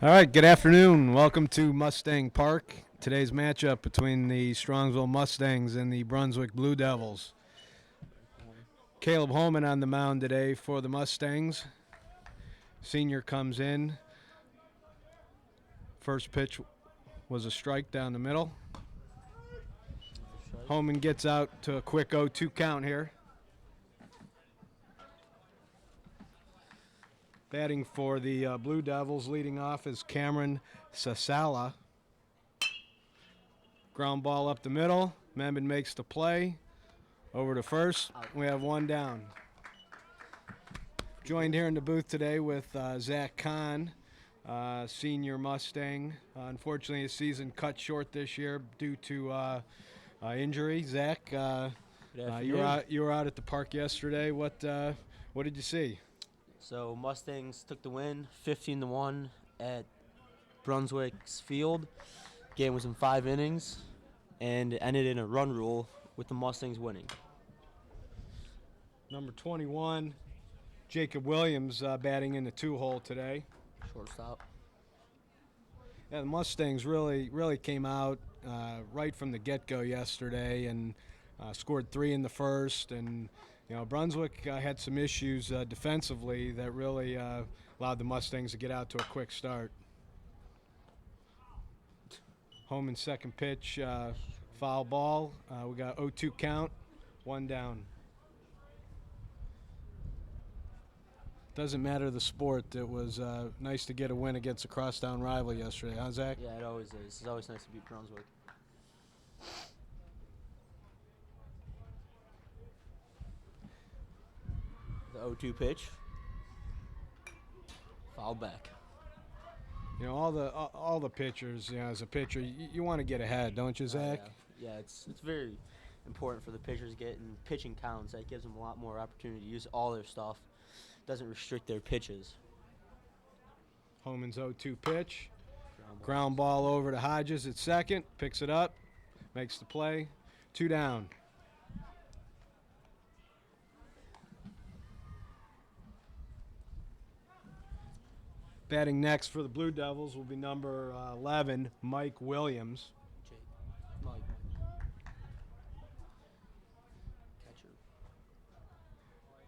All right, good afternoon. Welcome to Mustang Park. Today's matchup between the Strongsville Mustangs and the Brunswick Blue Devils. Caleb Holman on the mound today for the Mustangs. Senior comes in. First pitch was a strike down the middle. Holman gets out to a quick 0-2 count here. Batting for the Blue Devils, leading off is Cameron Sasala. Ground ball up the middle. Membin makes the play. Over to first. We have one down. Joined here in the booth today with Zach Kahn, senior Mustang. Unfortunately, his season cut short this year due to injury. Zach, you were out at the park yesterday. What did you see? So Mustangs took the win, 15-1 at Brunswick's field. Game was in 5 innings, and it ended in a run rule with the Mustangs winning. Number 21, Jacob Williams, batting in the 2-hole today. Shortstop. Yeah, the Mustangs really came out right from the get-go yesterday and scored 3 in the first. And Brunswick had some issues defensively that really allowed the Mustangs to get out to a quick start. Holman's second pitch, foul ball. We got 0-2 count, one down. Doesn't matter the sport. It was nice to get a win against a crosstown rival yesterday, huh, Zach? Yeah, it always is. It's always nice to beat Brunswick. The 0-2 pitch. Foul back. All the pitchers, as a pitcher, you want to get ahead, don't you, Zach? Yeah, it's very important for the pitchers getting pitching counts. That gives them a lot more opportunity to use all their stuff. Doesn't restrict their pitches. Holman's 0-2 pitch. Ground ball over to Hodges at second. Picks it up. Makes the play. 2 down. Batting next for the Blue Devils will be number 11, Mike Williams. Mike. Catcher.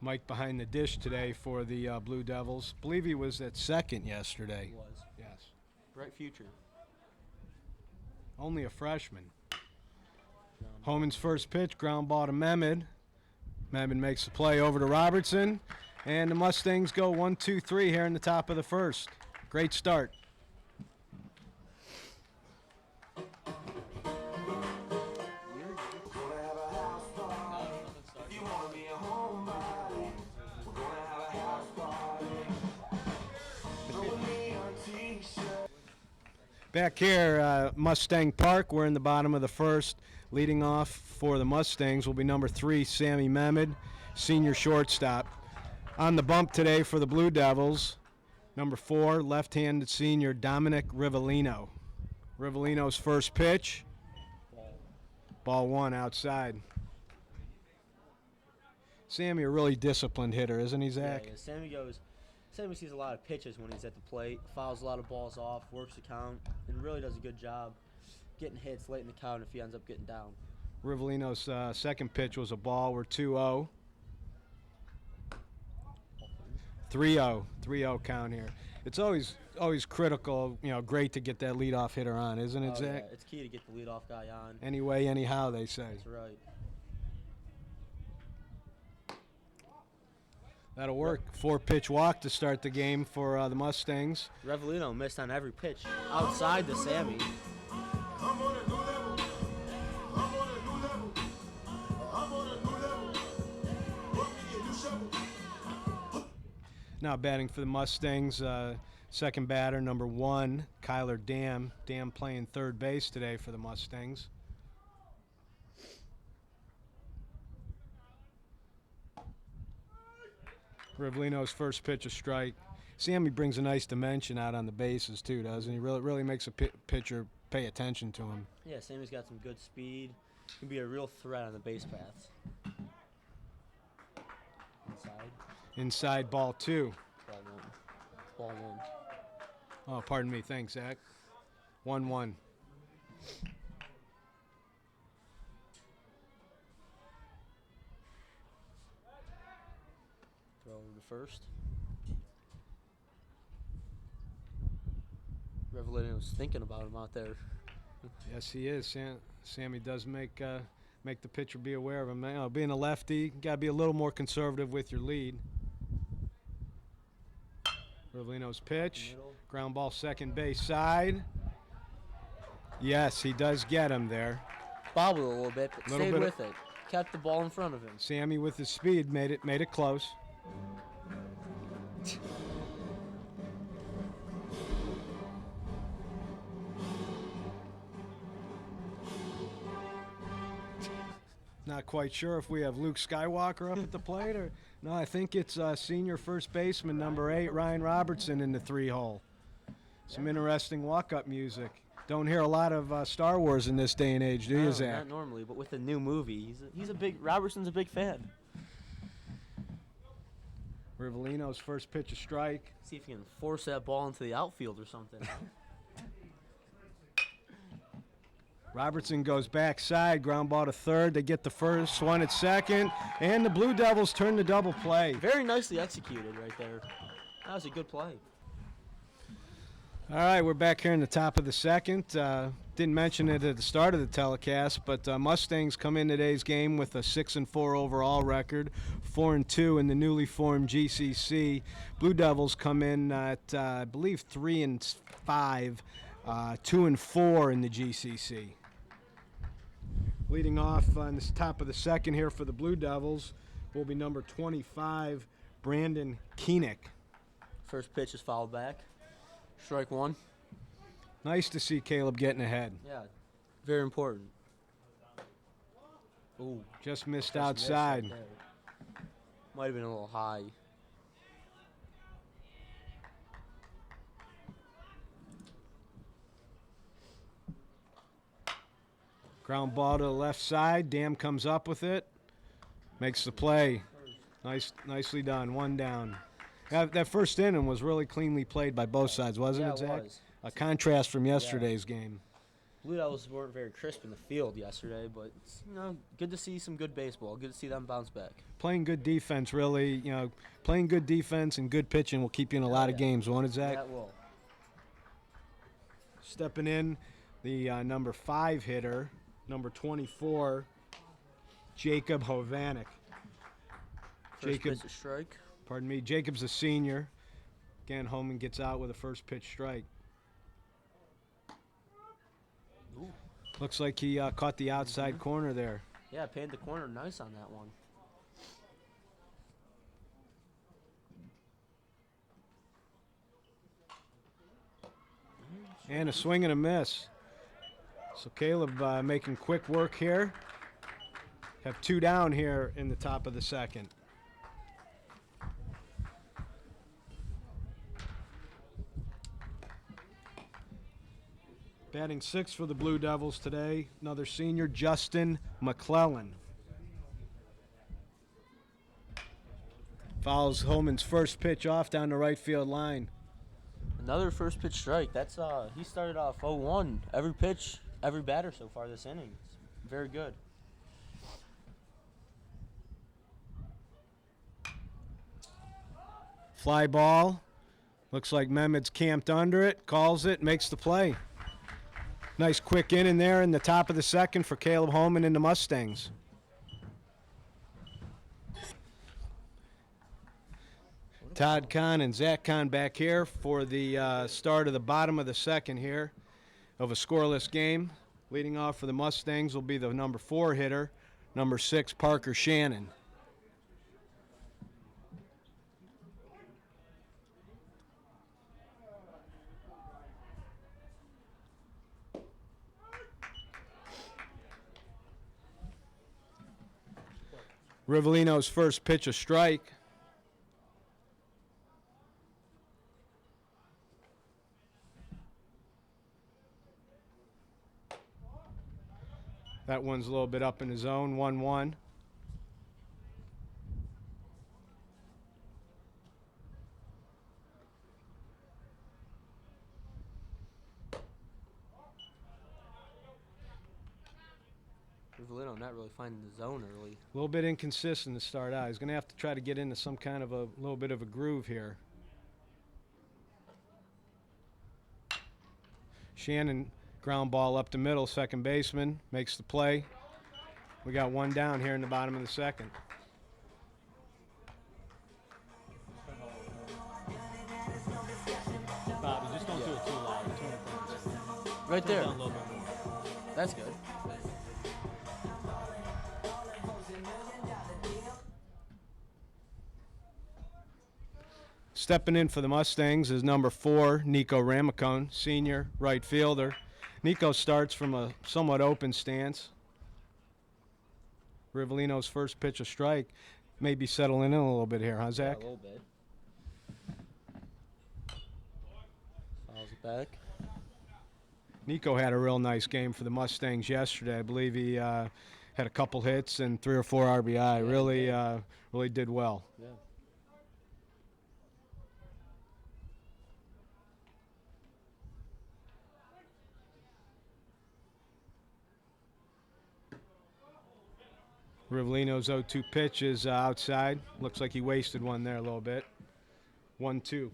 Mike behind the dish today for the Blue Devils. Believe he was at second yesterday. He was. Yes. Bright future. Only a freshman. Holman's first pitch, ground ball to Mehmed. Mehmed makes the play over to Robertson. And the Mustangs go 1-2-3 here in the top of the first. Great start. Back here, Mustang Park, we're in the bottom of the first. Leading off for the Mustangs will be number 3, Sammy Mehmed, senior shortstop. On the bump today for the Blue Devils, number 4, left-handed senior Dominic Rivellino. Rivellino's first pitch, ball 1 outside. Sammy, a really disciplined hitter, isn't he, Zach? Yeah, Sammy sees a lot of pitches when he's at the plate, fouls a lot of balls off, works the count, and really does a good job getting hits late in the count if he ends up getting down. Rivellino's second pitch was a ball. We're 2-0. 3-0 count here. It's always critical, great to get that leadoff hitter on, isn't it, Zach? Yeah, it's key to get the leadoff guy on. Anyway, anyhow, they say. That's right. That'll work. 4-pitch walk to start the game for the Mustangs. Rivellino missed on every pitch outside the Sammy. Now batting for the Mustangs, second batter, number 1, Kyler Dam. Dam playing third base today for the Mustangs. Rivellino's first pitch a strike. Sammy brings a nice dimension out on the bases too, doesn't he? Really makes a pitcher pay attention to him. Yeah, Sammy's got some good speed. Can be a real threat on the base paths. Inside. Inside ball 2. Ball one. Oh, pardon me. Thanks, Zach. 1-1. Throw over to first. Revelino was thinking about him out there. Yes, he is. Sammy does make the pitcher be aware of him. You know, being a lefty, you got to be a little more conservative with your lead. Revelino's pitch. Middle. Ground ball second base side. Yes, he does get him there. Bobbled a little bit, but Little stayed bit with it. Kept the ball in front of him. Sammy with his speed made it close. Not quite sure if we have Luke Skywalker up at the plate or no. I think it's senior first baseman number 8 Ryan Robertson in the 3-hole. Some interesting walk-up music. Don't hear a lot of Star Wars in this day and age, do you, No, Zach? not normally, but with the new movie, Robertson's a big fan. Rivellino's first pitch a strike. See if he can force that ball into the outfield or something. Robertson goes backside, ground ball to third. They get the first one at second, and the Blue Devils turn the double play. Very nicely executed right there. That was a good play. All right, we're back here in the top of the second. Didn't mention it at the start of the telecast, but Mustangs come in today's game with a 6-4 overall record, 4-2 in the newly formed GCC. Blue Devils come in at I believe 3-5, 2-4 in the GCC. Leading off on the top of the second here for the Blue Devils will be number 25, Brandon Koenig. First pitch is fouled back. Strike one. Nice to see Caleb getting ahead. Yeah, very important. Ooh, Just missed just outside. missed right there. Might have been a little high. Ground ball to the left side. Dam comes up with it. Makes the play. Nicely done. One down. That first inning was really cleanly played by both sides, wasn't Yeah, it, Zach? it was. A contrast from yesterday's game. Blue Devils weren't very crisp in the field yesterday, but it's, good to see some good baseball. Good to see them bounce back. Playing good defense, really, playing good defense and good pitching will keep you in a lot of games, won't it, Zach? That will. Stepping in, the number 5 hitter, number 24, Jacob Hovanek. First pitch is strike. Pardon me, Jacob's a senior. Again, Homan gets out with a first pitch strike. Ooh. Looks like he caught the outside corner there. Yeah, paid the corner nice on that one. And a swing and a miss. So Caleb making quick work here. Have 2 down here in the top of the second. Batting 6 for the Blue Devils today, another senior, Justin McClellan. Fouls Holman's first pitch off down the right field line. Another first pitch strike. That's he started off 0-1. Every pitch, every batter so far this inning. It's very good. Fly ball. Looks like Mehmet's camped under it, calls it, makes the play. Nice quick inning there in the top of the second for Caleb Holman and the Mustangs. Todd Kahn and Zach Kahn back here for the start of the bottom of the second here of a scoreless game. Leading off for the Mustangs will be the number 4 hitter, number 6, Parker Shannon. Rivellino's first pitch a strike. That one's a little bit up in the zone, 1-1. Rivellino not really finding the zone early. A little bit inconsistent to start out. He's going to have to try to get into some kind of a little bit of a groove here. Shannon, ground ball up the middle, second baseman, makes the play. We got one down here in the bottom of the second. Bobby, just don't do it too loud. Right there. Down a little bit more. That's good. Stepping in for the Mustangs is number 4, Nico Ramacone, senior right fielder. Nico starts from a somewhat open stance. Rivellino's first pitch, a strike. Maybe settling in a little bit here, huh, Zach? Yeah, a little bit. Fouls it back. Nico had a real nice game for the Mustangs yesterday. I believe he had a couple hits and 3 or 4 RBI. Yeah, Really did well. Yeah. Rivellino's 0-2 pitch is outside. Looks like he wasted one there a little bit. 1-2.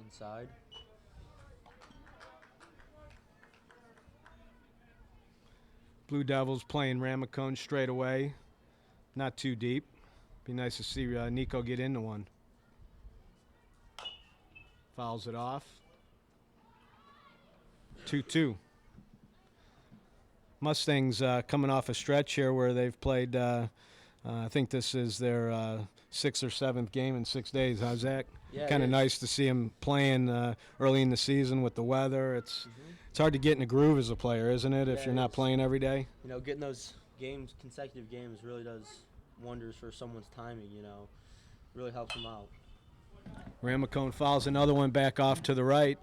Inside. Blue Devils playing Ramacone straight away. Not too deep. Be nice to see Nico get into one. Fouls it off. 2-2. Mustangs coming off a stretch here where they've played, I think this is their 6th or 7th game in 6 days. How's that? Yeah, Kind it of is. nice to see them playing early in the season with the weather. It's hard to get in a groove as a player, isn't it, if Yeah, you're it not is. playing every day? You know, getting those consecutive games, really does wonders for someone's timing. You know, really helps them out. Ramacone fouls another one back off to the right.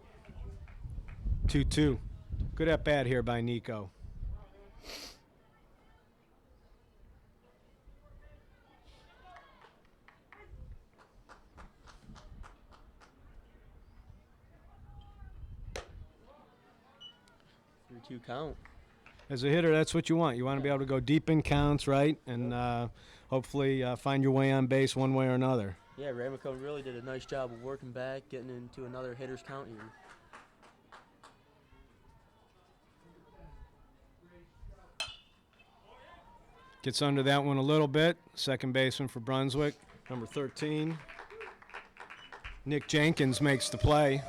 2-2. Good at bat here by Nico. Three-two count. As a hitter, that's what you want. You want to be able to go deep in counts, right? And hopefully find your way on base one way or another. Yeah, Ramacone really did a nice job of working back, getting into another hitter's count here. Gets under that one a little bit. Second baseman for Brunswick, number 13. Nick Jenkins makes the play.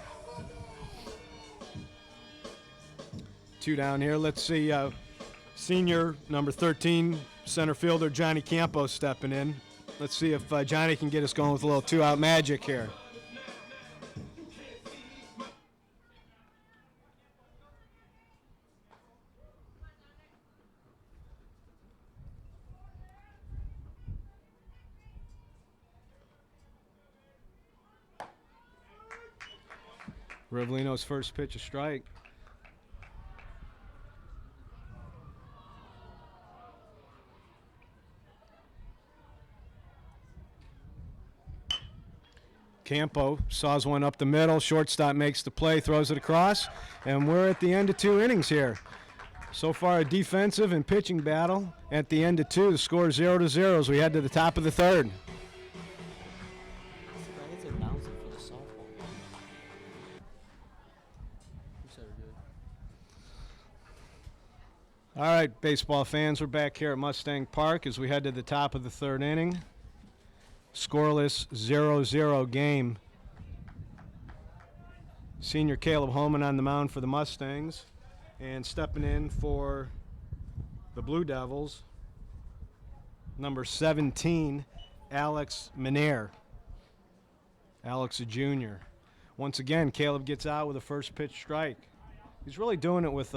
2 down here. Let's see senior number 13 center fielder Johnny Campos stepping in. Let's see if Johnny can get us going with a little 2-out magic here. Rivellino's first pitch, a strike. Campo saws one up the middle. Shortstop makes the play, throws it across, and we're at the end of 2 innings here. So far, a defensive and pitching battle. At the end of 2, the score is 0-0 as we head to the top of the 3rd. It's announcing for the softball. You said it good. All right, baseball fans, we're back here at Mustang Park as we head to the top of the 3rd inning. Scoreless 0-0 game. Senior Caleb Holman on the mound for the Mustangs, and stepping in for the Blue Devils, number 17, Alex Minair. Alex, a junior. Once again, Caleb gets out with a first pitch strike. He's really doing it with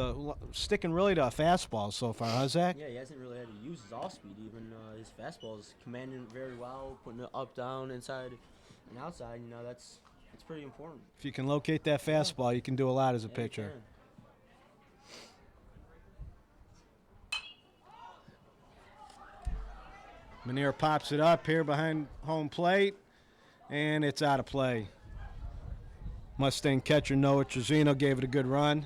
sticking really to a fastball so far, huh, Zach? Yeah, he hasn't really had to use his off speed even. His fastball is commanding it very well, putting it up, down, inside, and outside. You know, that's pretty important. If you can locate that fastball, you can do a lot as a Yeah, you pitcher. can. Minair pops it up here behind home plate, and it's out of play. Mustang catcher Noah Trezino gave it a good run.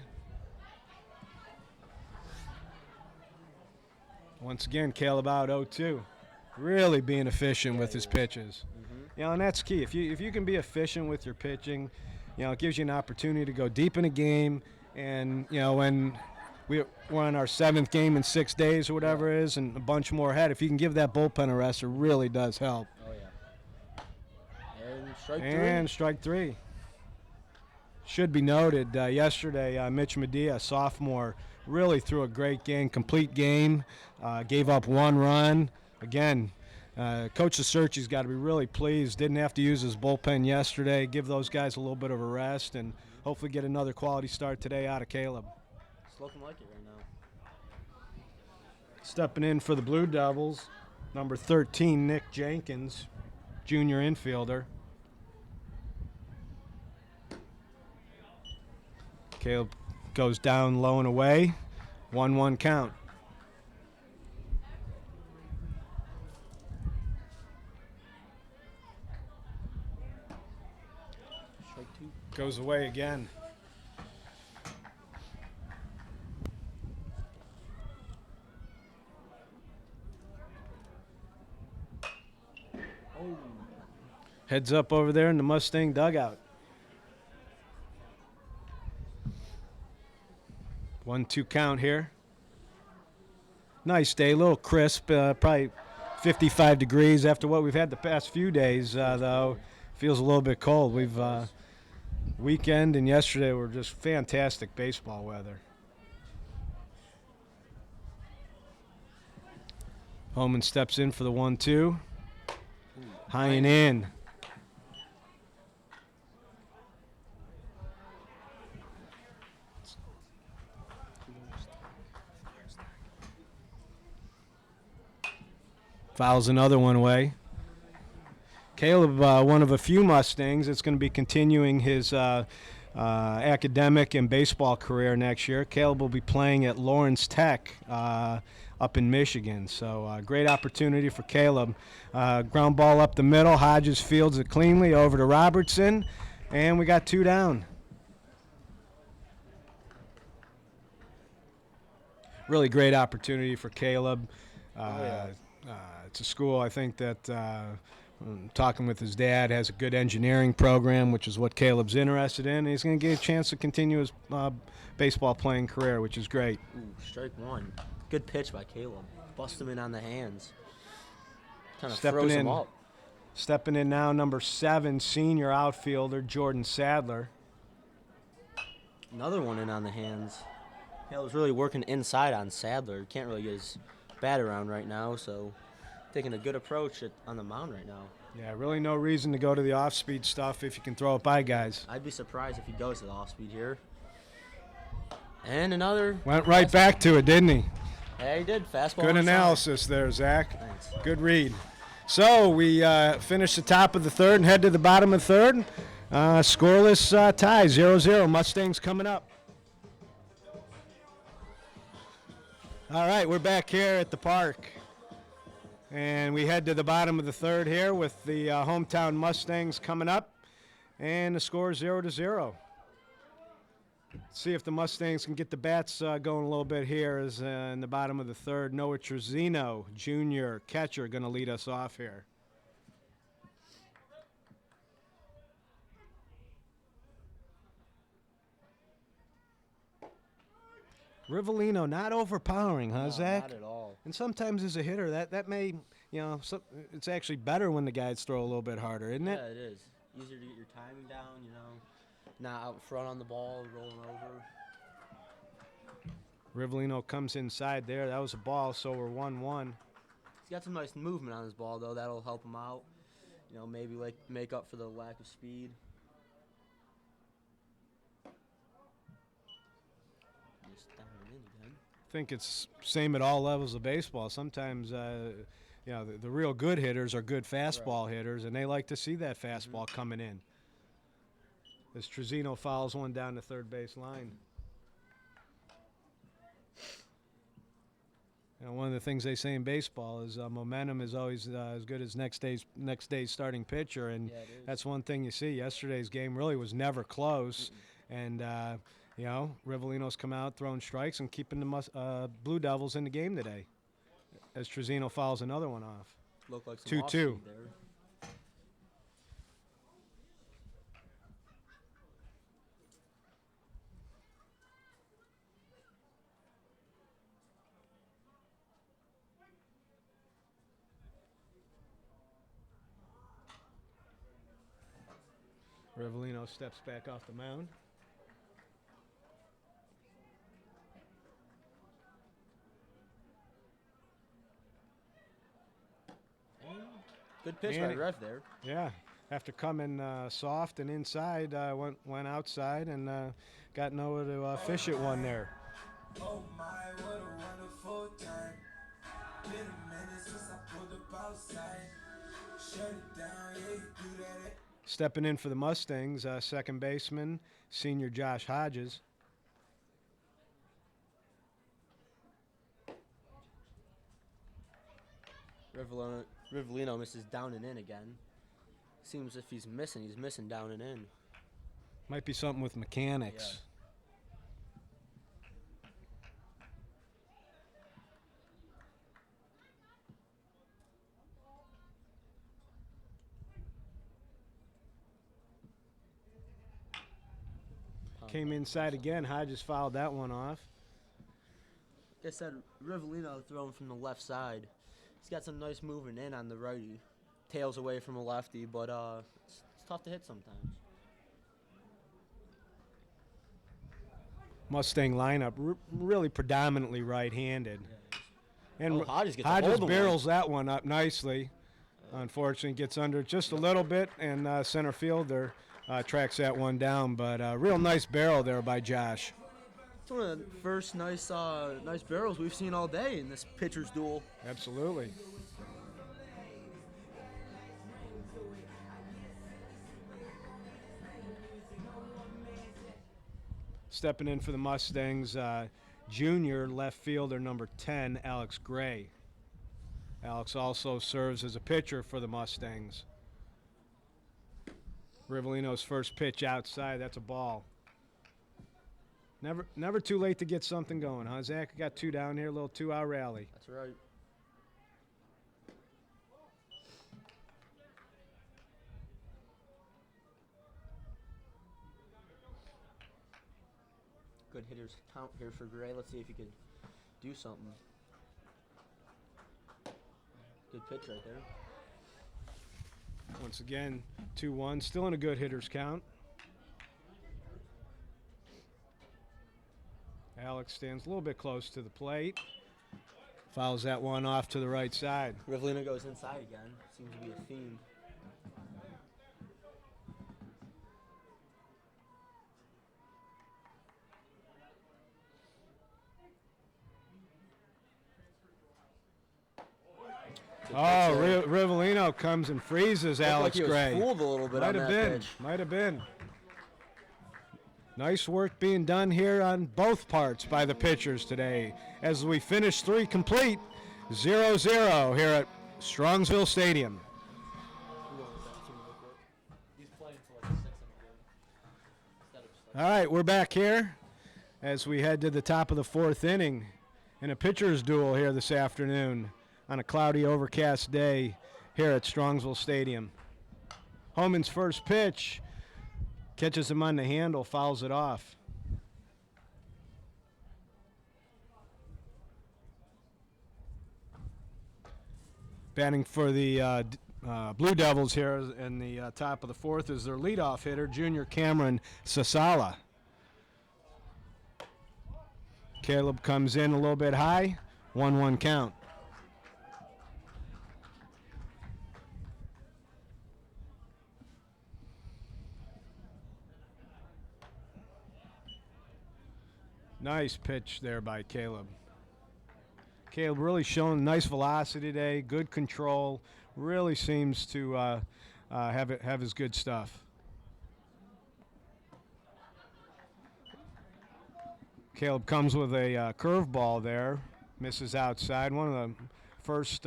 Once again, Caleb out 0-2. Really being efficient with his pitches. You know, and that's key. If you can be efficient with your pitching, you know, it gives you an opportunity to go deep in a game. And, you know, when we're on our 7th game in 6 days or whatever it is, and a bunch more ahead, if you can give that bullpen a rest, it really does help. Oh, yeah. And strike three. And strike 3. Should be noted, yesterday, Mitch Medea, sophomore, really threw a great game, complete game, gave up 1 run. Again, Coach Searchy's got to be really pleased. Didn't have to use his bullpen yesterday. Give those guys a little bit of a rest and hopefully get another quality start today out of Caleb. It's looking like it right now. Stepping in for the Blue Devils, number 13, Nick Jenkins, junior infielder. Caleb goes down low and away. 1-1 count. Strike 2. Goes away again. Oh. Heads up over there in the Mustang dugout. 1-2 count here. Nice day, a little crisp, probably 55 degrees after what we've had the past few days, though. Feels a little bit cold. We've weekend and yesterday were just fantastic baseball weather. Homan steps in for the 1-2. High and in. Fouls another one away. Caleb, one of a few Mustangs that's going to be continuing his academic and baseball career next year. Caleb will be playing at Lawrence Tech up in Michigan. So great opportunity for Caleb. Ground ball up the middle. Hodges fields it cleanly over to Robertson. And we got 2 down. Really great opportunity for Caleb. It's a school, I think, that talking with his dad, has a good engineering program, which is what Caleb's interested in. And he's going to get a chance to continue his baseball playing career, which is great. Ooh, strike 1. Good pitch by Caleb. Bust him in on the hands. Kind of froze him up. Stepping in now, number 7, senior outfielder Jordan Sadler. Another one in on the hands. Caleb's really working inside on Sadler. Can't really get his bat around right now, so taking a good approach on the mound right now. Yeah, really no reason to go to the off-speed stuff if you can throw it by guys. I'd be surprised if he goes to the off-speed here. And another. Went right back to it, didn't he? Yeah, he did. Fastball. Good analysis there, Zach. Thanks. Good read. So we finish the top of the 3rd and head to the bottom of the 3rd. Scoreless tie, 0-0. Mustangs coming up. All right, we're back here at the park. And we head to the bottom of the 3rd here with the hometown Mustangs coming up. And the score is 0-0. See if the Mustangs can get the bats going a little bit here as in the bottom of the 3rd. Noah Trezino, junior catcher, going to lead us off here. Rivellino not overpowering, huh, No, Zach? not at all. And sometimes as a hitter, that may, you know, it's actually better when the guys throw a little bit harder, isn't it? Yeah, it is. Easier to get your timing down, you know. Not out front on the ball, rolling over. Rivellino comes inside there. That was a ball, so we're 1-1. He's got some nice movement on his ball, though. That'll help him out. You know, maybe like make up for the lack of speed. Just down and in again. I think it's same at all levels of baseball. Sometimes, you know, the real good hitters are good fastball hitters, and they like to see that fastball coming in. As Trezino fouls one down the 3rd base line. You know, one of the things they say in baseball is momentum is always as good as next day's starting pitcher, and Yeah, it is. that's one thing you see. Yesterday's game really was never close, and you know, Rivellino's come out throwing strikes and keeping the Blue Devils in the game today, as Trezino fouls another one off. Looked like some 2-2. off-speed there. Rivellino steps back off the mound. Good pitch And by it- Rev there. Yeah, after coming soft and inside, went outside and got nowhere to fish at one there. Oh my, what a wonderful time. Been a minute since I pulled up outside. Shut it down, yeah, you do that. Stepping in for the Mustangs, second baseman, senior Josh Hodges. Rivellino misses down and in again. Seems if he's missing down and in. Might be something with mechanics. Came inside again. Hodges fouled that one off. Like I said, Rivellino throwing from the left side. He's got some nice moving in on the righty. Tails away from a lefty, but it's tough to hit sometimes. Mustang lineup really predominantly right-handed. And Oh, Hodges gets a Hodges hold of one. barrels that one up nicely. Unfortunately, gets under just a little bit, and center fielder tracks that one down. But real nice barrel there by Josh. It's one of the first nice barrels we've seen all day in this pitcher's duel. Absolutely. Stepping in for the Mustangs, junior left fielder number 10, Alex Gray. Alex also serves as a pitcher for the Mustangs. Rivellino's first pitch outside, that's a ball. Never too late to get something going, huh, Zach? Got two down here, a little 2-out rally. That's right. Good hitters count here for Gray. Let's see if he can do something. Good pitch right there. Once again, 2-1, still in a good hitter's count. Alex stands a little bit close to the plate. Fouls that one off to the right side. Rivellino goes inside again. Seems to be a theme. Good Oh, pitch there. Rivellino comes and freezes Looked Alex like he was Gray. fooled a little bit on that pitch. Might have been. Nice work being done here on both parts by the pitchers today as we finish 3 complete, 0-0 here at Strongsville Stadium. He's playing for like 6 in the game. Instead of just like All right, we're back here as we head to the top of the 4th inning in a pitcher's duel here this afternoon on a cloudy, overcast day here at Strongsville Stadium. Homan's first pitch catches him on the handle, fouls it off. Batting for the Blue Devils here in the top of the 4th is their leadoff hitter, junior Cameron Sasala. Caleb comes in a little bit high, 1-1 count. Nice pitch there by Caleb. Caleb really showing nice velocity today, good control, really seems to have his good stuff. Caleb comes with a curveball there, Misses outside. One of the first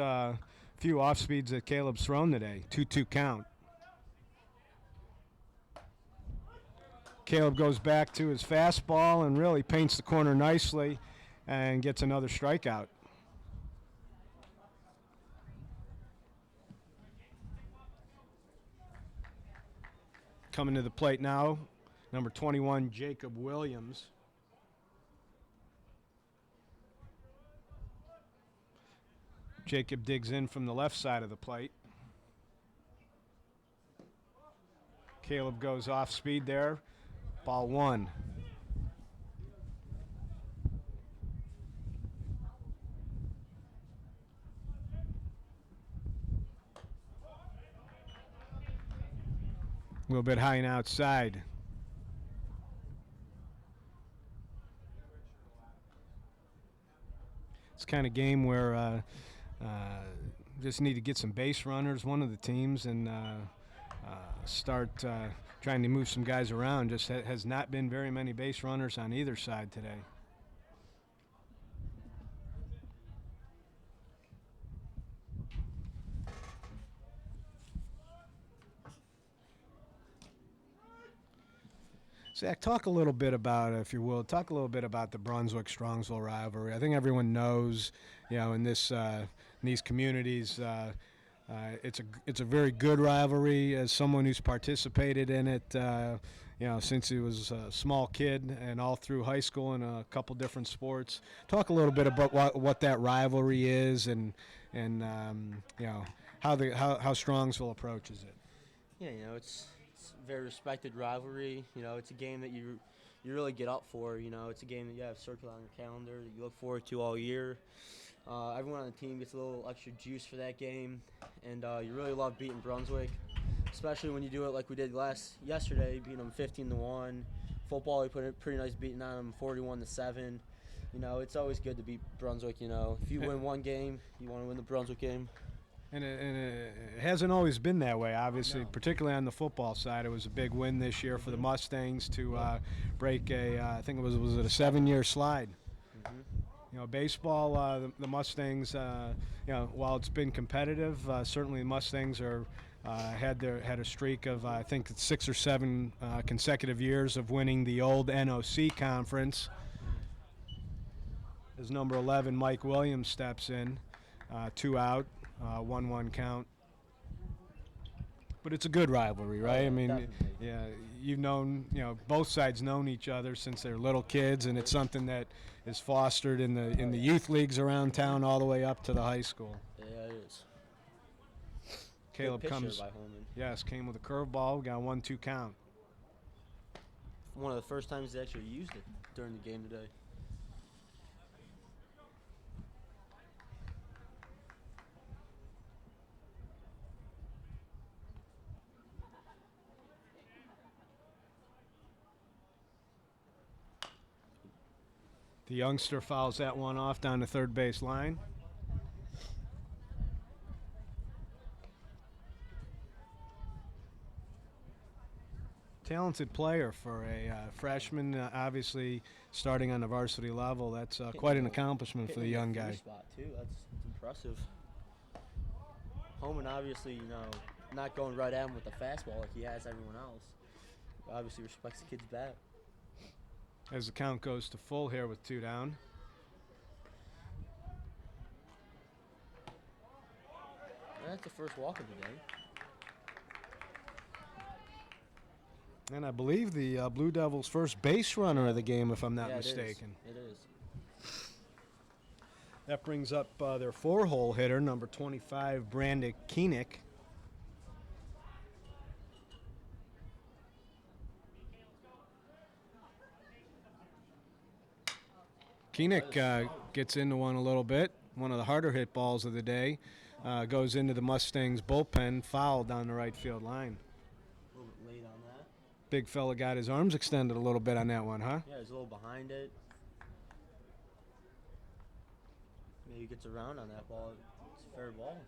few off speeds that Caleb's thrown today. 2-2 count. Caleb goes back to his fastball and really paints the corner nicely and gets another strikeout. Coming to the plate now, number 21, Jacob Williams. Jacob digs in from the left side of the plate. Caleb goes off speed there. Ball one. A little bit high and outside. It's kind of game where just need to get some base runners, one of the teams, and start trying to move some guys around. Just has not been very many base runners on either side today. Zach, talk a little bit about, if you will, talk a little bit about the Brunswick-Strongsville rivalry. I think everyone knows, in these communities, it's a very good rivalry. As someone who's participated in it, since he was a small kid and all through high school in a couple different sports. Talk a little bit about what that rivalry is and how Strongsville approaches it. Yeah, it's a very respected rivalry. It's a game that you really get up for. It's a game that you have circled on your calendar that you look forward to all year. Everyone on the team gets a little extra juice for that game, and you really love beating Brunswick, especially when you do it like we did yesterday, beating them 15-1. Football, we put a pretty nice beating on them, 41-7. It's always good to beat Brunswick. If you win one game, you want to win the Brunswick game. And it hasn't always been that way, obviously, No. Particularly on the football side. It was a big win this year for the Mustangs to break I think it was a 7-year slide. Baseball, the Mustangs, while it's been competitive, certainly the Mustangs had a streak of, I think, 6 or 7 consecutive years of winning the old NOC conference. As number 11, Mike Williams steps in, 2 out. 1-1 count. But it's a good rivalry, right? I mean, definitely. yeah, you've known, both sides known each other since they're little kids, and it's something that is fostered in the youth leagues around town all the way up to the high school. Yeah, it is. Caleb Good pitcher comes, by Holman. yes, came with a curveball, got a 1-2 count. One of the first times they actually used it during the game today. The youngster fouls that one off down the third base line. Talented player for a freshman, obviously starting on the varsity level. That's quite an accomplishment for the young guy. Spot too. That's impressive. Holman obviously, not going right at him with the fastball like he has everyone else. Obviously respects the kid's bat. As the count goes to full here with 2 down. That's the first walk of the day. And I believe the Blue Devils' first base runner of the game, if I'm not Yeah, mistaken. It is. That brings up their 4-hole hitter, number 25, Brandon Koenig. Koenig gets into one a little bit. One of the harder hit balls of the day. Goes into the Mustangs bullpen, fouled down the right field line. A little bit late on that. Big fella got his arms extended a little bit on that one, huh? Yeah, he's a little behind it. Maybe he gets around on that ball. It's a fair ball.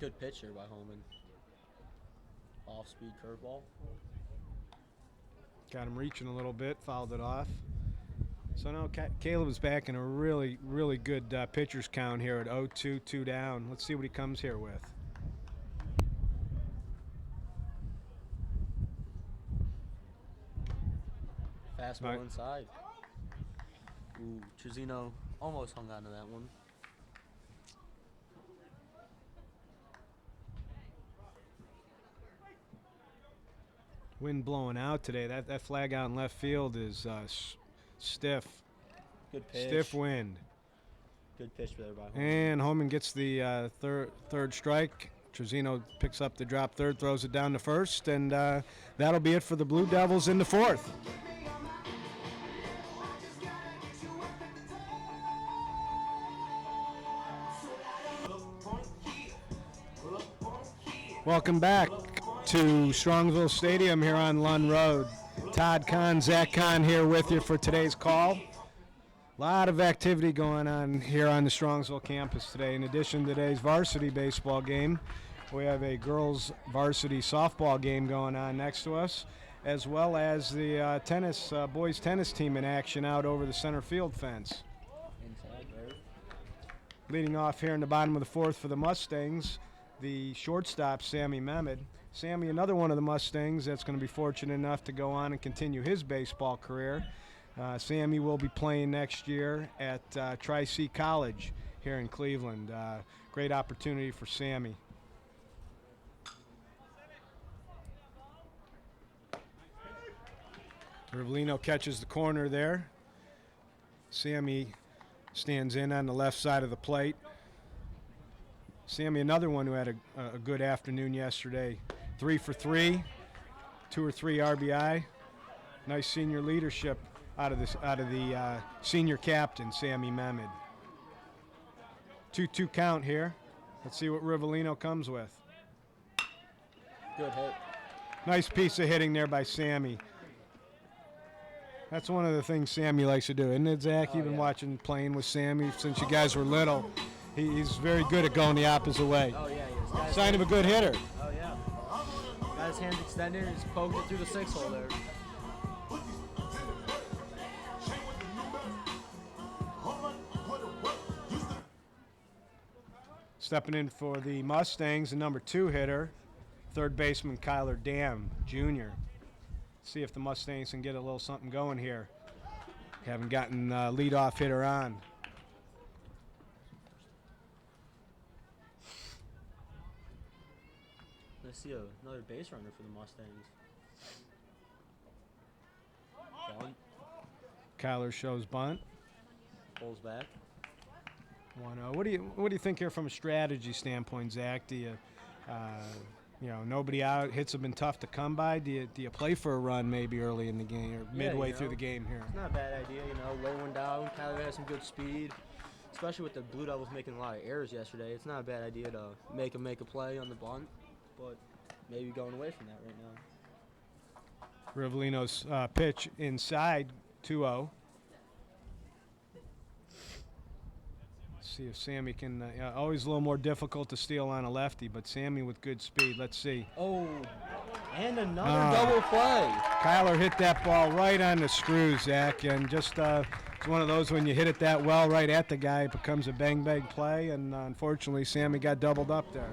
Good pitch here by Holman. Off-speed curveball. Got him reaching a little bit, fouled it off. So now Caleb's back in a really, really good pitcher's count here at 0-2, 2 down. Let's see what he comes here with. Fastball Right. inside. Ooh, Trezino almost hung on to that one. Wind blowing out today. That flag out in left field is stiff. Good pitch. Stiff wind. Good pitch there by Holman. And Holman gets the third strike. Trezino picks up the drop third, throws it down to first, and that'll be it for the Blue Devils in the fourth. Welcome back to Strongsville Stadium here on Lund Road. Todd Kahn, Zach Kahn here with you for today's call. A lot of activity going on here on the Strongsville campus today. In addition to today's varsity baseball game, we have a girls varsity softball game going on next to us, as well as the boys tennis team in action out over the center field fence. Inside there. Leading off here in the bottom of the fourth for the Mustangs, the shortstop, Sammy Mehmed. Sammy, another one of the Mustangs that's going to be fortunate enough to go on and continue his baseball career. Sammy will be playing next year at Tri-C College here in Cleveland. Great opportunity for Sammy. Rivellino catches the corner there. Sammy stands in on the left side of the plate. Sammy, another one who had a good afternoon yesterday. 3 for 3, 2 or 3 RBI. Nice senior leadership out of the senior captain, Sammy Mehmed. 2-2 count here. Let's see what Rivellino comes with. Good hit. Nice piece of hitting there by Sammy. That's one of the things Sammy likes to do, isn't it, Zach? You've been watching, playing with Sammy since you guys were little. He's very good at going the opposite way. Oh, yeah, he is. Sign of a good hitter. Oh, yeah. Got his hands extended and just poked it through the 6-hole there. Stepping in for the Mustangs, the number 2 hitter, third baseman Kyler Dam Jr. See if the Mustangs can get a little something going here. Haven't gotten leadoff hitter on. Let's see another base runner for the Mustangs. Bunt. Kyler shows bunt. Pulls back. 1-0. What do you think here from a strategy standpoint, Zach? Do you, nobody out, hits have been tough to come by. Do you play for a run maybe early in the game or midway through the game here? It's not a bad idea, lay one down. Kyler has some good speed, especially with the Blue Devils making a lot of errors yesterday. It's not a bad idea to make a play on the bunt, but maybe going away from that right now. Rivellino's pitch inside, 2-0. See if Sammy can, always a little more difficult to steal on a lefty, but Sammy with good speed. Let's see. Oh, and another double play. Kyler hit that ball right on the screws, Zach, and just it's one of those when you hit it that well right at the guy, it becomes a bang-bang play, and unfortunately Sammy got doubled up there.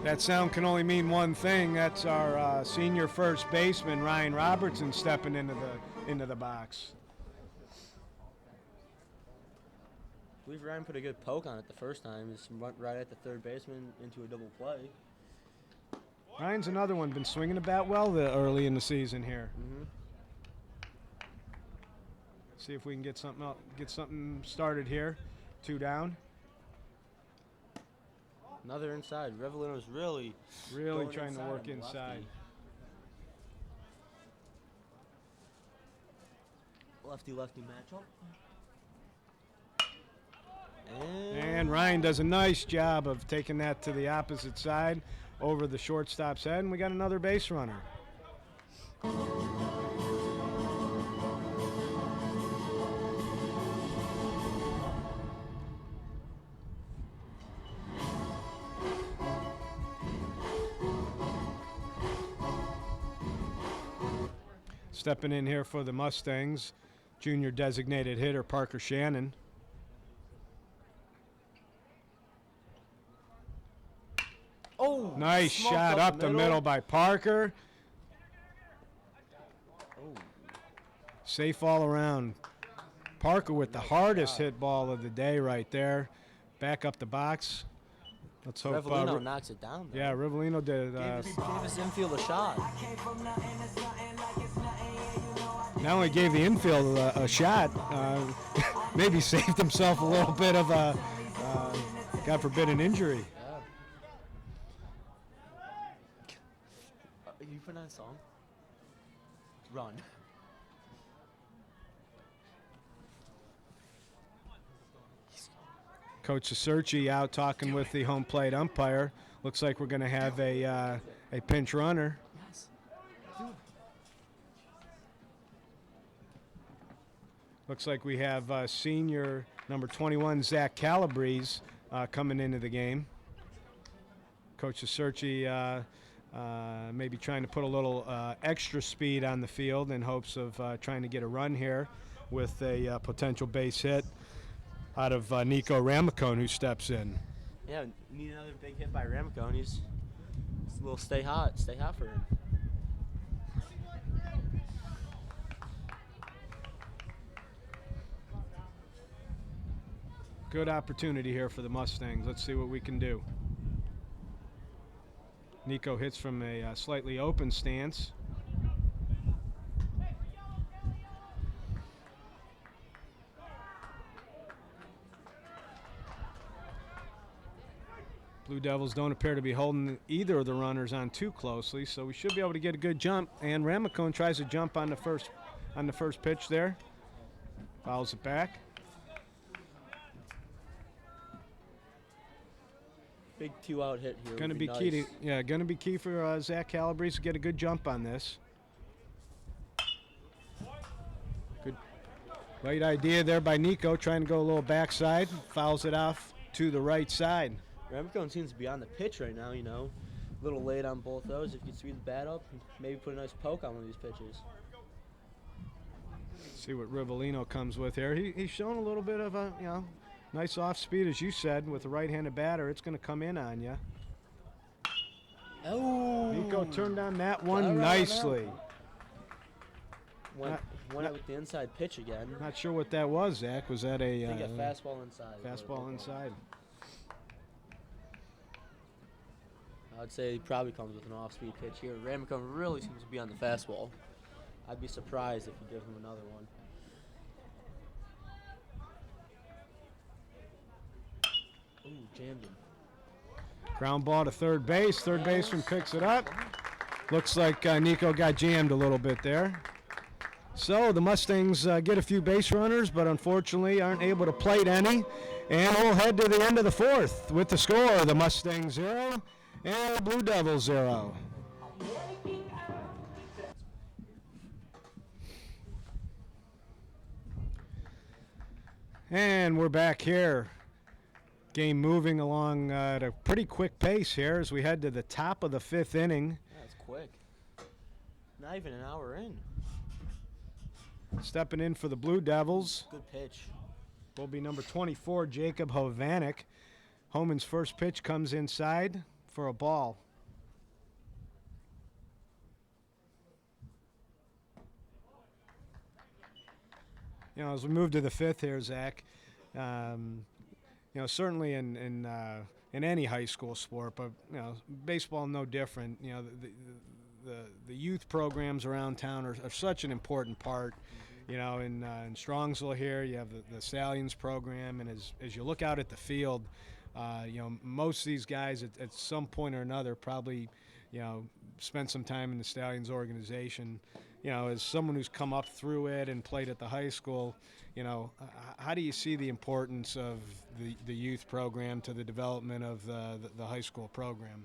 That sound can only mean one thing. That's our senior first baseman, Ryan Robertson, stepping into the box. I believe Ryan put a good poke on it the first time. Just went right at the third baseman into a double play. Ryan's another one, been swinging the bat well early in the season here. Mm-hmm. See if we can get something started here. 2 down. Another inside. Rivellino's really Trying to work inside. Lefty matchup. And Ryan does a nice job of taking that to the opposite side over the shortstop's head, and we got another base runner. Stepping in here for the Mustangs, junior designated hitter Parker Shannon. Oh, Nice smoked shot up the middle by Parker. Oh, Safe all around. Parker with the hardest hit ball of the day right there. Back up the box. Let's hope. Revelino knocks it down, though. Yeah, Rivellino did. Gave his infield a shot. Not only gave the infield a shot, maybe saved himself a little bit of a, God forbid, an injury. You put on a song? Run. Coach Acerci out talking with the home plate umpire. Looks like we're going to have a pinch runner. Yes. Looks like we have senior number 21, Zach Calabrese, coming into the game. Coach Acerci maybe trying to put a little extra speed on the field in hopes of trying to get a run here with a potential base hit out of Nico Ramacone, who steps in. Yeah, need another big hit by Ramacone. He's a little stay hot for him. Good opportunity here for the Mustangs. Let's see what we can do. Nico hits from a slightly open stance. Blue Devils don't appear to be holding either of the runners on too closely, so we should be able to get a good jump. And Ramacone tries to jump on the first pitch there. Fouls it back. Big 2-out hit here. Going to would be nice. key to going to be key for Zach Calabrese to get a good jump on this. Good right idea there by Nico, trying to go a little backside, fouls it off to the right side. Ramacone seems to be on the pitch right now, you know. A little late on both those. If you could speed the bat up, maybe put a nice poke on one of these pitches. See what Rivellino comes with here. He's shown a little bit of a, nice off speed, as you said, with a right-handed batter. It's going to come in on you. Oh! Nico turned on that one nicely. Went out with the inside pitch again. Not sure what that was, Zach. Was that a I think a fastball inside. fastball inside? I'd say he probably comes with an off-speed pitch here. Ramacone really seems to be on the fastball. I'd be surprised if he gives him another one. Ooh, jammed him. Ground ball to third base. Third baseman picks it up. Looks like Nico got jammed a little bit there. So the Mustangs get a few base runners, but unfortunately aren't able to plate any. And we'll head to the end of the fourth with the score: the Mustangs 0 and the Blue Devils 0. And we're back here. Game moving along at a pretty quick pace here as we head to the top of the fifth inning. Yeah, it's quick. Not even an hour in. Stepping in for the Blue Devils Good pitch. will be number 24, Jacob Hovanek. Homan's first pitch comes inside for a ball. As we move to the fifth here, Zach, certainly in any high school sport, but baseball no different. The youth programs around town are such an important part. In Strongsville here, you have the Stallions program, and as you look out at the field, most of these guys at some point or another probably, spent some time in the Stallions organization. As someone who's come up through it and played at the high school, how do you see the importance of the youth program to the development of the high school program?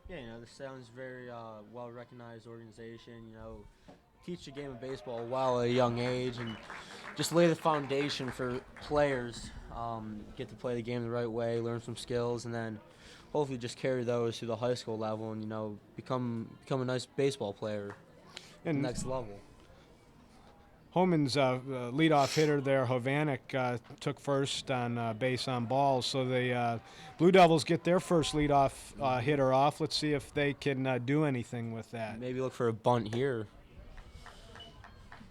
Yeah, the Stallions is a very well-recognized organization. Teach the game of baseball while at a young age and just lay the foundation for players. Get to play the game the right way, learn some skills, and then hopefully just carry those to the high school level and become a nice baseball player. And next level. Homan's leadoff hitter there, Hovanek, took first on base on balls. So the Blue Devils get their first leadoff hitter off. Let's see if they can do anything with that. Maybe look for a bunt here.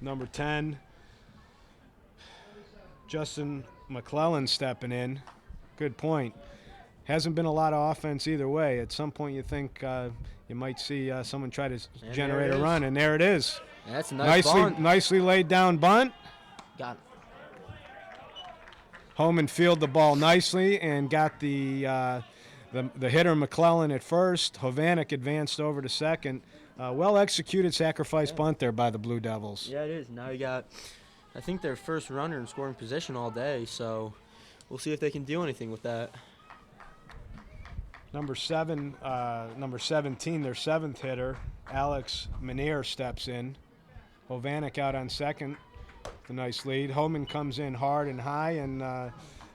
Number 10, Justin McClellan stepping in. Good point. Hasn't been a lot of offense either way. At some point you think you might see someone try to generate a run, and there it is. Yeah, that's a nice bunt. Nicely laid down bunt. Got it. Homan fielded the ball nicely and got the hitter McClellan at first. Hovanek advanced over to second. Well executed sacrifice bunt there by the Blue Devils. Yeah, it is. Now you got, I think, their first runner in scoring position all day, so we'll see if they can do anything with that. Number 17, their seventh hitter, Alex Menier, steps in. Hovanek out on second. A nice lead. Homan comes in hard and high, and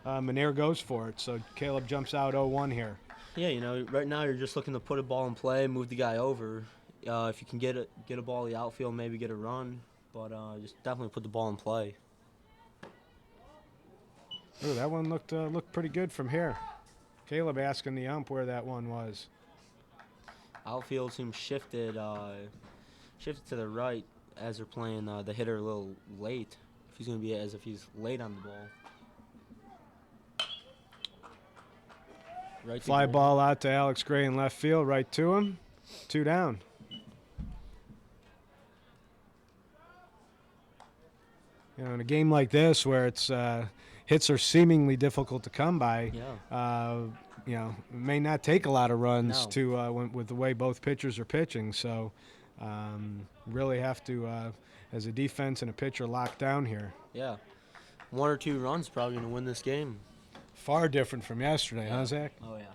Menier goes for it. So Caleb jumps out 0-1 here. Yeah, you know, right now you're just looking to put a ball in play, move the guy over. If you can get a ball in the outfield, maybe get a run, but just definitely put the ball in play. Ooh, that one looked pretty good from here. Caleb asking the ump where that one was. Outfield seems shifted to the right as they're playing the hitter a little late. If he's going to be as if he's late on the ball. Right. Fly ball out to Alex Gray in left field, right to him. 2 down. You know, in a game like this where it's hits are seemingly difficult to come by, you know, it may not take a lot of runs with the way both pitchers are pitching. So really have to, as a defense and a pitcher, lock down here. Yeah. 1 or 2 runs probably going to win this game. Far different from yesterday, huh, Zach? Oh, yeah.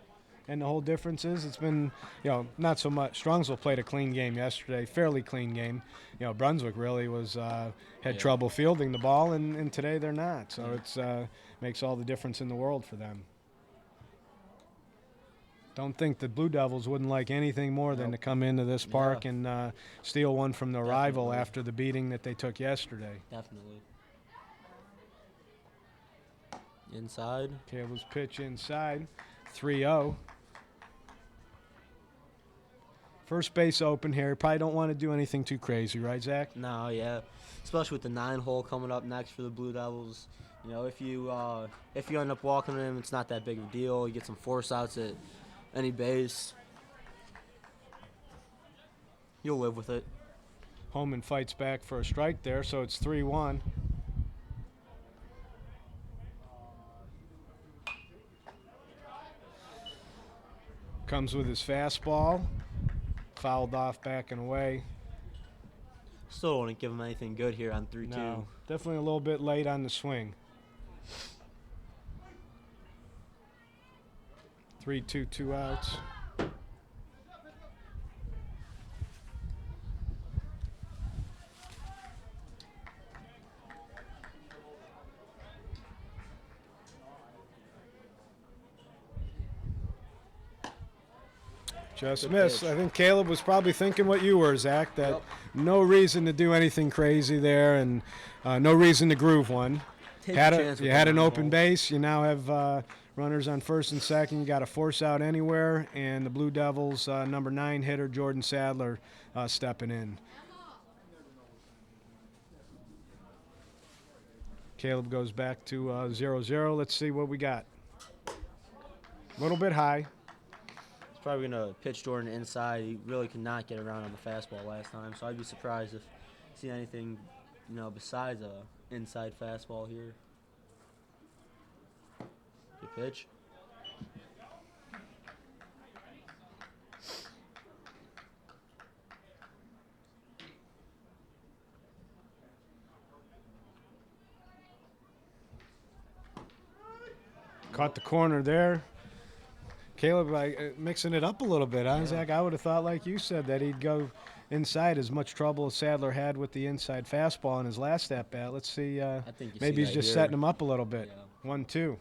And the whole difference is it's been, you know, not so much. Strongsville played a clean game yesterday, fairly clean game. You know, Brunswick really was had trouble fielding the ball, and today they're not. So it's makes all the difference in the world for them. Don't think the Blue Devils wouldn't like anything more than to come into this park and steal one from the rival after the beating that they took yesterday. Definitely. Inside. Caleb's pitch inside, 3-0. First base open here. Probably don't want to do anything too crazy, right, Zach? No, yeah. Especially with the 9-hole coming up next for the Blue Devils. You know, if you end up walking him, it's not that big of a deal. You get some force outs at any base. You'll live with it. Homan fights back for a strike there, so it's 3-1. Comes with his fastball. Fouled off back and away. Still don't want to give him anything good here on 3-2. No, definitely a little bit late on the swing. 3-2, 2 outs. Just missed. I think Caleb was probably thinking what you were, Zach, that no reason to do anything crazy there and no reason to groove one. You had an open base. You now have runners on first and second. You got a force out anywhere, and the Blue Devils number 9 hitter Jordan Sadler stepping in. Caleb goes back to 0-0. Let's see what we got. A little bit high. He's probably going to pitch Jordan inside. He really could not get around on the fastball last time, so I'd be surprised if you see anything, you know, besides a inside fastball here. Good pitch. Caught the corner there. Caleb mixing it up a little bit, huh, Zach? I would have thought, like you said, that he'd go inside. As much trouble as Sadler had with the inside fastball in his last at-bat. Let's see. Maybe he's just setting him up a little bit. Yeah. 1-2.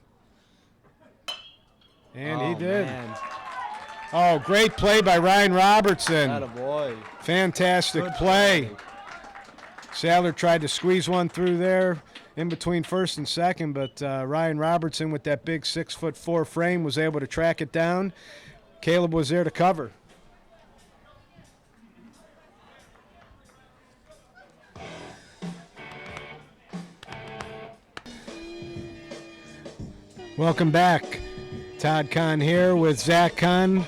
And he did. Man. Oh, great play by Ryan Robertson. Attaboy. Fantastic Good play. Sadler tried to squeeze one through there in between first and second, but Ryan Robertson with that big 6'4" frame was able to track it down. Caleb was there to cover. Welcome back. Todd Kahn here with Zach Kahn.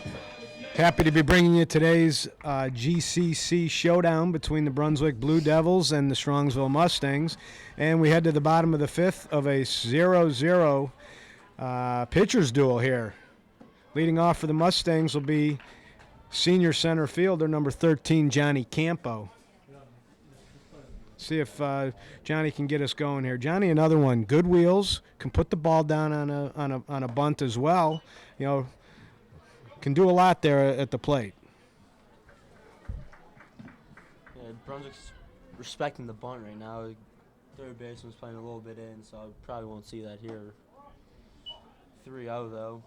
Happy to be bringing you today's GCC showdown between the Brunswick Blue Devils and the Strongsville Mustangs. And we head to the bottom of the fifth of a 0-0 pitchers duel here. Leading off for the Mustangs will be senior center fielder number 13, Johnny Campo. See if Johnny can get us going here. Johnny, another one. Good wheels. Can put the ball down on a bunt as well. You know, can do a lot there at the plate. Yeah, Brunswick's respecting the bunt right now. Third baseman's playing a little bit in, so I probably won't see that here. 3-0 though.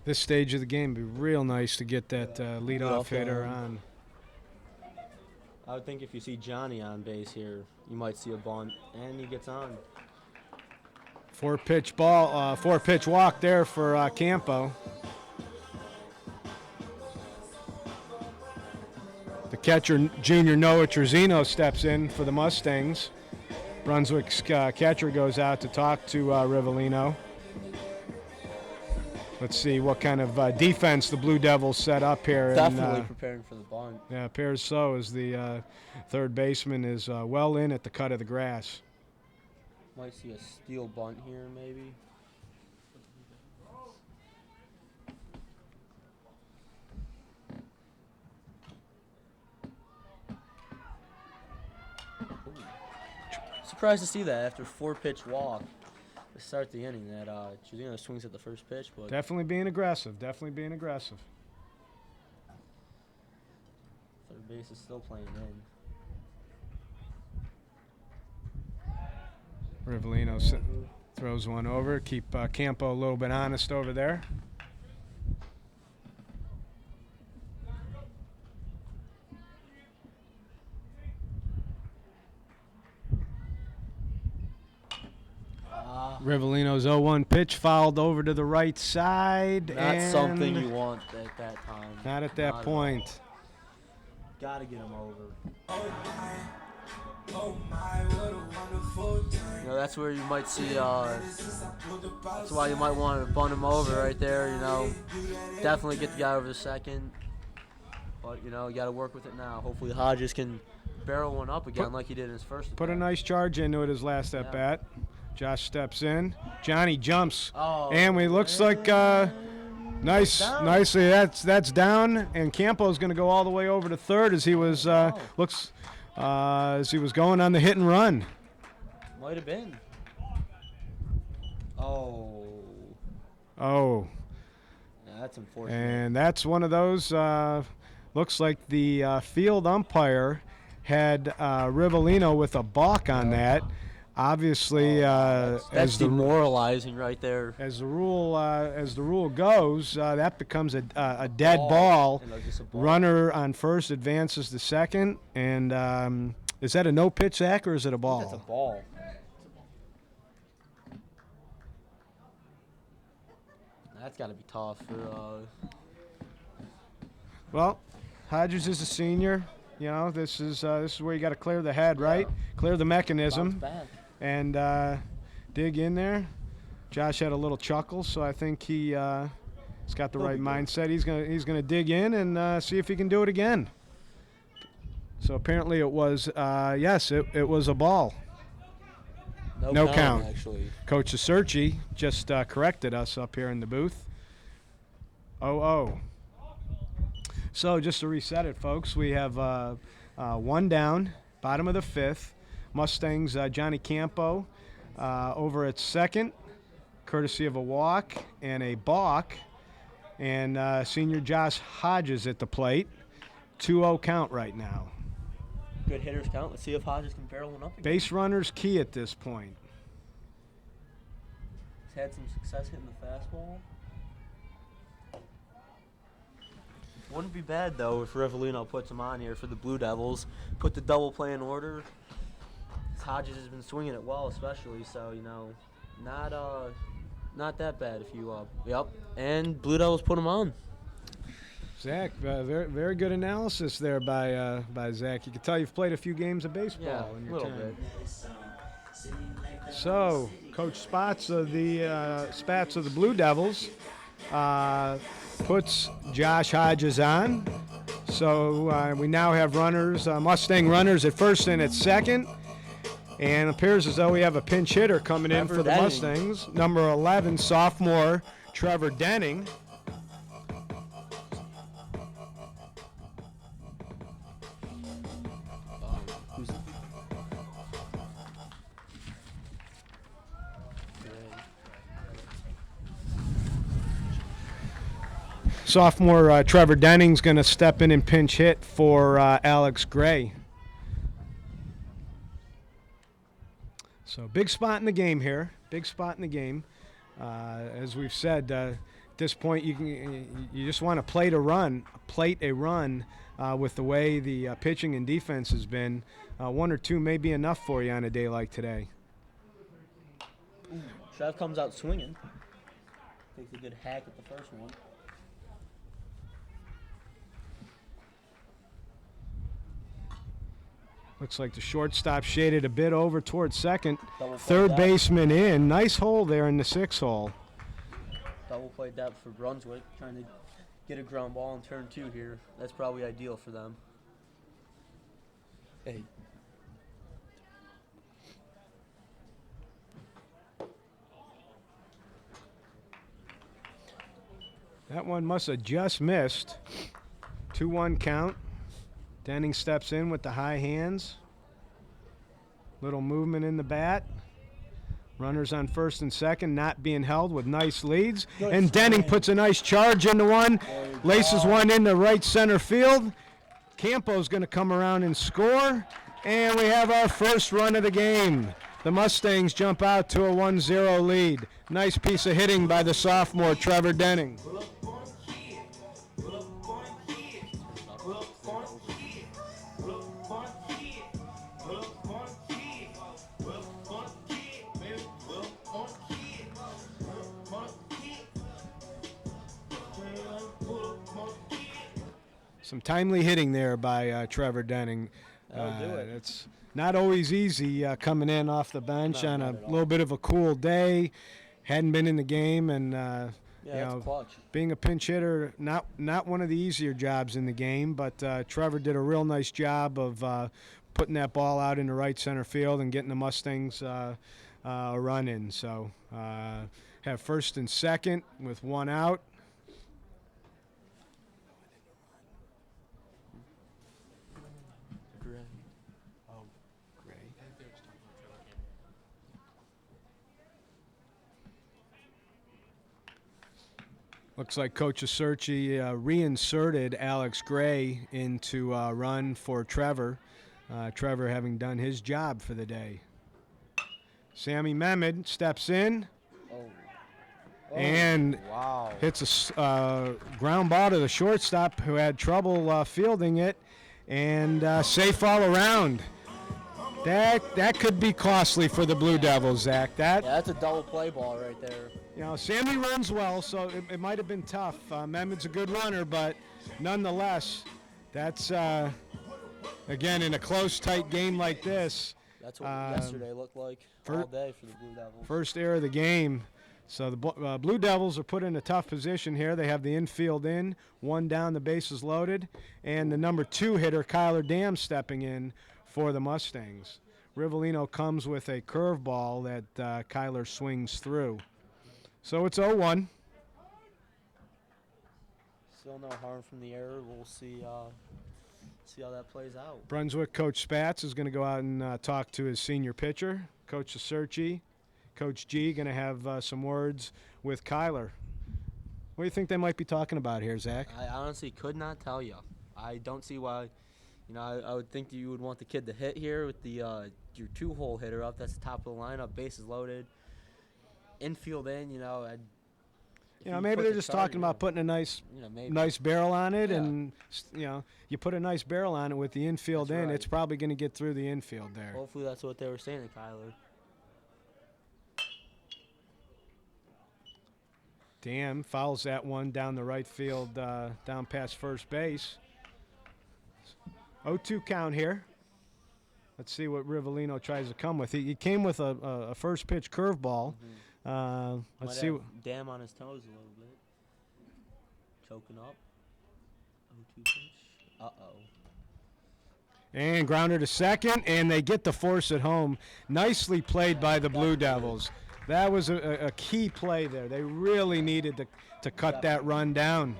This stage of the game would be real nice to get that leadoff hitter on. I would think if you see Johnny on base here, you might see a bunt, and he gets on. 4-pitch ball, 4-pitch walk there for Campo. The catcher, junior Noah Trezino, steps in for the Mustangs. Brunswick's catcher goes out to talk to Rivellino. Let's see what kind of defense the Blue Devils set up here. Definitely preparing for the bunt. Yeah, appears so, as the third baseman is well in at the cut of the grass. Might see a steal bunt here, maybe. Ooh. Surprised to see that after 4-pitch walk to start the inning. That Trezino swings at the first pitch, but Definitely being aggressive. Definitely being aggressive. third base is still playing in. Rivellino throws one over. Keep Campo a little bit honest over there. Rivellino's 0-1 pitch fouled over to the right side. Not and something you want at that time. Not at that point. Gotta get him over. Oh my, what a wonderful time. You know, that's where you might see, that's why you might want to bunt him over right there, you know. Definitely get the guy over the second. But, you know, you got to work with it now. Hopefully Hodges can barrel one up again like he did in his first Put a at-bat. nice charge into it his last at bat. Josh steps in. Johnny jumps. Oh, And it looks like nicely that's down, and Campo's going to go all the way over to third as he was as he was going on the hit and run. Might have been. Oh. Oh. Yeah, that's unfortunate. And that's one of those. Looks like the field umpire had Rivellino with a balk on that. Obviously, that's demoralizing right there. as the rule goes, that becomes a dead ball. You know, just a ball. Runner on first advances to second, and is that a no pitch, Zach, or is it a ball? That's a ball. That's got to be tough for. Well, Hodges is a senior. You know, this is where you got to clear the head, right? Clear the mechanism. Bounce back. And dig in there. Josh had a little chuckle, so I think he's got the right mindset. He's gonna dig in and see if he can do it again. So apparently it was yes, it was a ball. No count. Actually. Coach Aserci just corrected us up here in the booth. 0-0. So just to reset it, folks, we have one down, bottom of the fifth. Mustangs, Johnny Campo over at second, courtesy of a walk and a balk. And senior Josh Hodges at the plate. 2-0 count right now. Good hitters count. Let's see if Hodges can barrel one up again. Base runners key at this point. He's had some success hitting the fastball. Wouldn't be bad, though, if Rivellino puts him on here for the Blue Devils. Put the double play in order. Hodges has been swinging it well, especially, so, not that bad if you, yep. And Blue Devils put him on. Zach, very, very good analysis there by Zach. You can tell you've played a few games of baseball in a your little time. bit. So, Coach Spats of the Blue Devils puts Josh Hodges on. So we now have runners, Mustang runners at first and at second. And it appears as though we have a pinch hitter coming in for the Denning. Mustangs. Number 11, sophomore Trevor Denning. Sophomore Trevor Denning's going to step in and pinch hit for Alex Gray. So big spot in the game here. Big spot in the game. As we've said, at this point you just want to plate a run with the way the pitching and defense has been. One or two may be enough for you on a day like today. Trev comes out swinging. Takes a good hack at the first one. Looks like the shortstop shaded a bit over towards second. Double play Third that. baseman in. Nice hole there in the 6 hole. Double play depth for Brunswick, trying to get a ground ball in turn 2 here. That's probably ideal for them. Hey. That one must have just missed. 2-1 count. Denning steps in with the high hands. Little movement in the bat. Runners on first and second not being held with nice leads. And Denning puts a nice charge into one. Laces one into right center field. Campo's going to come around and score. And we have our first run of the game. The Mustangs jump out to a 1-0 lead. Nice piece of hitting by the sophomore Trevor Denning. Some timely hitting there by Trevor Denning. That'll do it. It's not always easy coming in off the bench No, on not a at all. little bit of a cool day. Hadn't been in the game, and That's clutch. being a pinch hitter, not one of the easier jobs in the game. But Trevor did a real nice job of putting that ball out into right center field and getting the Mustangs a run in. So have first and second with one out. Looks like Coach Acerci reinserted Alex Gray into run for Trevor. Trevor having done his job for the day. Sammy Mehmed steps in and Wow. hits a ground ball to the shortstop who had trouble fielding it, and safe all around. That could be costly for the Blue Devils, Zach. Yeah, that's a double play ball right there. Sammy runs well, so it might have been tough. Mehmed's a good runner, but nonetheless, that's, again, in a close, tight game like this. That's what yesterday looked like all day for the Blue Devils. First error of the game. So the Blue Devils are put in a tough position here. They have the infield in, one down, the bases loaded, and the number 2 hitter, Kyler Dam, stepping in for the Mustangs. Rivellino comes with a curveball that Kyler swings through. So it's 0-1. Still no harm from the error. We'll see how that plays out. Brunswick coach Spats is going to go out and talk to his senior pitcher, Coach Acerci. Coach G going to have some words with Kyler. What do you think they might be talking about here, Zach? I honestly could not tell you. I don't see why. I would think that you would want the kid to hit here with the your 2-hole hitter up. That's the top of the lineup, bases loaded. Infield in, You know, he maybe puts they're a just target talking about on, putting a nice maybe. nice barrel on it, Yeah. and you know, you put a nice barrel on it with the infield That's in, right. it's probably going to get through the infield there. Hopefully that's what they were saying to Kyler. Damn, fouls that one down the right field, down past first base. 0-2 count here. Let's see what Rivellino tries to come with. He came with a first pitch curveball. Let's Might see. have Dam on his toes a little bit. Choking up. 0-2 pitch. Uh-oh. And grounder to second, and they get the force at home. Nicely played by the Blue Devils. That was a key play there. They really needed to cut that run down.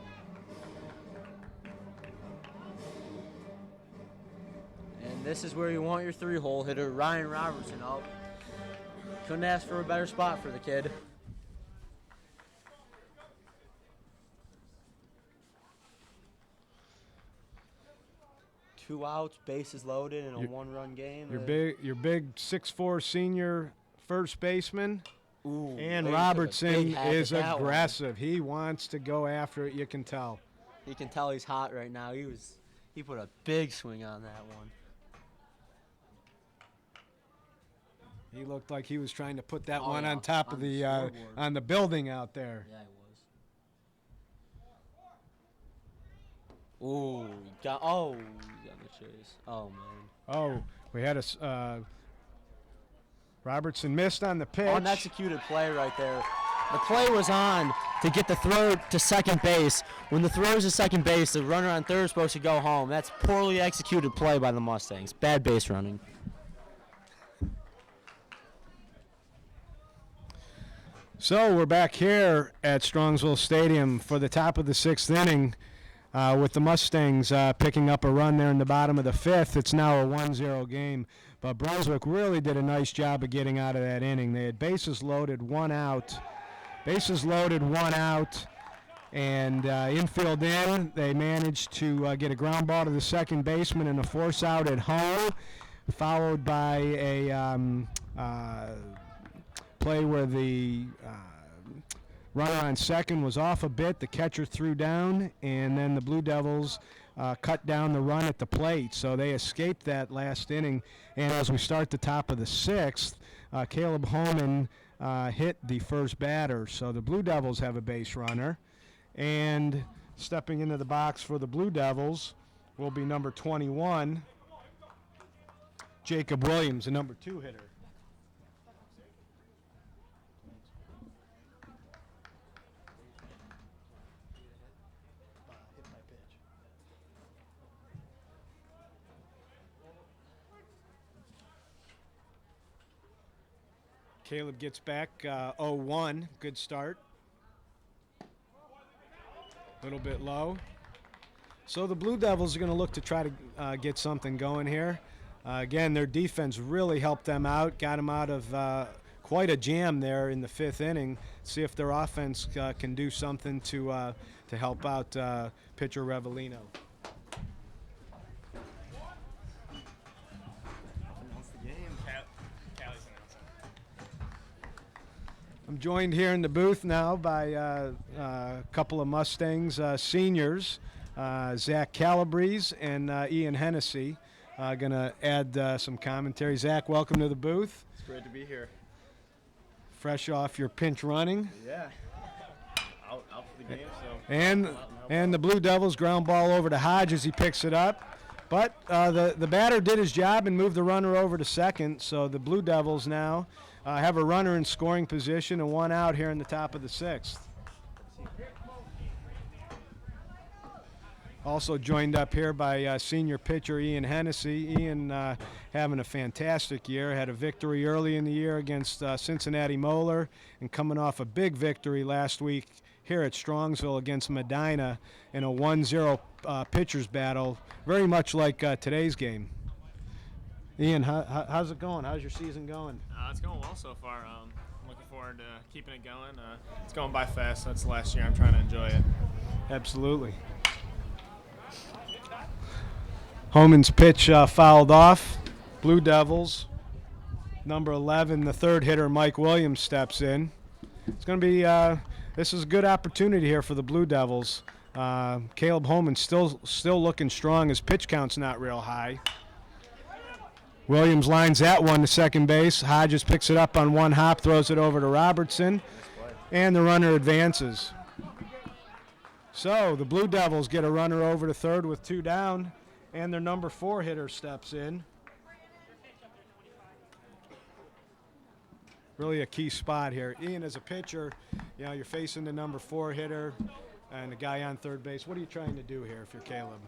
And this is where you want your 3-hole hitter, Ryan Robertson, up. Couldn't ask for a better spot for the kid. Two outs, bases loaded in a one-run game. Your big 6'4" senior first baseman. Ooh, And they took a Robertson big hack is at that one. aggressive. He wants to go after it, you can tell. You can tell he's hot right now. He put a big swing on that one. He looked like he was trying to put that Oh, one yeah, on top on of the the scoreboard. on the building out there. Yeah, he was. Ooh, he got the chase. Oh man. Oh, we had Robertson missed on the pitch. Unexecuted play right there. The play was on to get the throw to second base. When the throw is to second base, the runner on third is supposed to go home. That's poorly executed play by the Mustangs. Bad base running. So we're back here at Strongsville Stadium for the top of the 6th inning with the Mustangs picking up a run there in the bottom of the 5th. It's now a 1-0 game. But Brunswick really did a nice job of getting out of that inning. They had bases loaded, one out. And infield in, they managed to get a ground ball to the second baseman and a force out at home, followed by a play where the runner on second was off a bit. The catcher threw down, and then the Blue Devils cut down the run at the plate. So they escaped that last inning. And as we start the top of the 6th, Caleb Holman hit the first batter. So the Blue Devils have a base runner. And stepping into the box for the Blue Devils will be number 21, Jacob Williams, the number 2 hitter. Caleb gets back 0-1. Good start. A little bit low. So the Blue Devils are going to look to try to get something going here. Again, their defense really helped them out, got them out of quite a jam there in the 5th inning. See if their offense can do something to help out pitcher Rivellino. I'm joined here in the booth now by a couple of Mustangs seniors, Zach Calabrese and Ian Hennessy. Going to add some commentary. Zach, welcome to the booth. It's great to be here. Fresh off your pinch running. Yeah. Out for the game, so. And the Blue Devils ground ball over to Hodge as he picks it up. But the batter did his job and moved the runner over to second. So the Blue Devils now have a runner in scoring position and one out here in the top of the 6th. Also joined up here by senior pitcher Ian Hennessy. Ian having a fantastic year. Had a victory early in the year against Cincinnati Moeller and coming off a big victory last week here at Strongsville against Medina in a 1-0 pitchers battle, very much like today's game. Ian, how's it going? How's your season going? It's going well so far. Looking forward to keeping it going. It's going by fast. That's the last year. I'm trying to enjoy it. Absolutely. Homan's pitch fouled off. Blue Devils, number 11, the third hitter, Mike Williams, steps in. It's going to be this is a good opportunity here for the Blue Devils. Caleb Holman still looking strong. His pitch count's not real high. Williams lines that one to second base. Hodges picks it up on one hop, throws it over to Robertson, and the runner advances. So the Blue Devils get a runner over to third with 2 down, and their number 4 hitter steps in. Really a key spot here. Ian, as a pitcher, you know, you're facing the number 4 hitter and the guy on third base. What are you trying to do here if you're Caleb?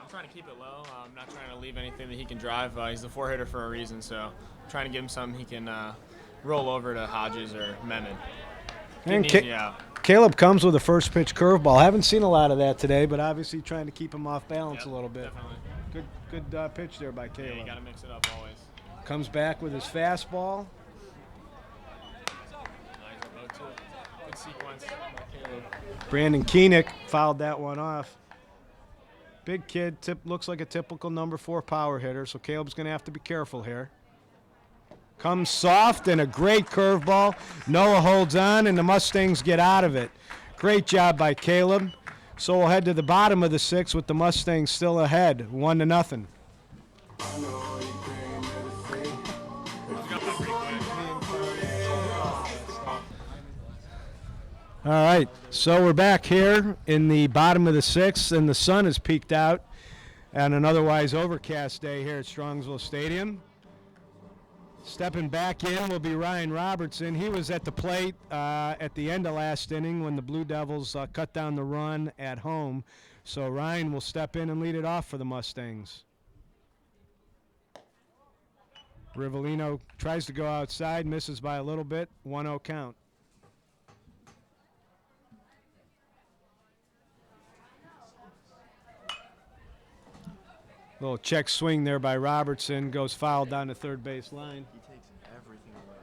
I'm trying to keep it low. I'm not trying to leave anything that he can drive. He's the 4 hitter for a reason, so I'm trying to give him something he can roll over to Hodges or Mehmet. And Caleb comes with a first pitch curveball. Haven't seen a lot of that today, but obviously trying to keep him off balance a little bit. Definitely. Good pitch there by Caleb. Yeah, you got to mix it up always. Comes back with his fastball. Good sequence by Caleb. Brandon Koenig fouled that one off. Big kid, looks like a typical number 4 power hitter, so Caleb's going to have to be careful here. Comes soft and a great curveball. Noah holds on, and the Mustangs get out of it. Great job by Caleb. So we'll head to the bottom of the 6th with the Mustangs still ahead, 1-0. All right, so we're back here in the bottom of the 6th, and the sun has peeked out on an otherwise overcast day here at Strongsville Stadium. Stepping back in will be Ryan Robertson. He was at the plate at the end of last inning when the Blue Devils cut down the run at home. So Ryan will step in and lead it off for the Mustangs. Rivellino tries to go outside, misses by a little bit, 1-0 count. Little check swing there by Robertson, goes foul down the third base line. He takes everything away.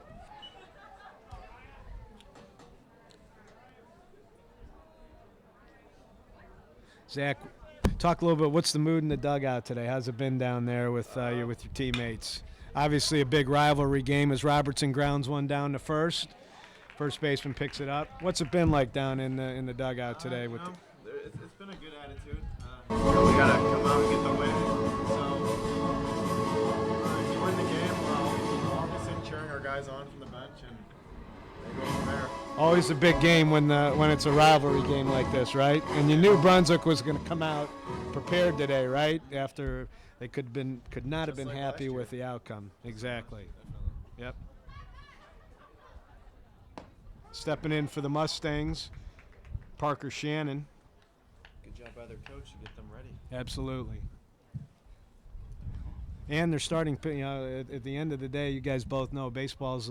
Zach, talk a little bit. What's the mood in the dugout today? How's it been down there with your teammates? Obviously a big rivalry game as Robertson grounds one down to first. First baseman picks it up. What's it been like down in the dugout today? It's been a good attitude. We gotta come out and get the win. So if you win the game, we'll just sit cheering our guys on from the bench, and they go from there. Always a big game when it's a rivalry game like this, right? And you knew Brunswick was going to come out prepared today, right? After they could not have been like happy last year. with the outcome. Exactly. Yep. Stepping in for the Mustangs, Parker Shannon. Good job by their coach to get them ready. Absolutely. And they're starting, at the end of the day, you guys both know baseball's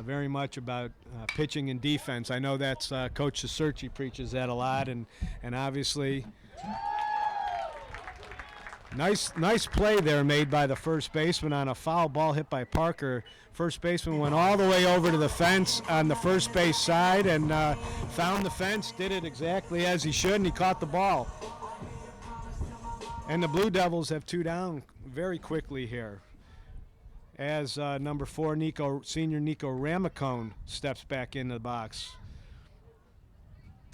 very much about pitching and defense. I know that's Coach Cicerci preaches that a lot, and obviously nice play there made by the first baseman on a foul ball hit by Parker. First baseman went all the way over to the fence on the first base side and found the fence, did it exactly as he should, and he caught the ball. And the Blue Devils have 2 down very quickly here as number 4 senior Nico Ramacone steps back into the box.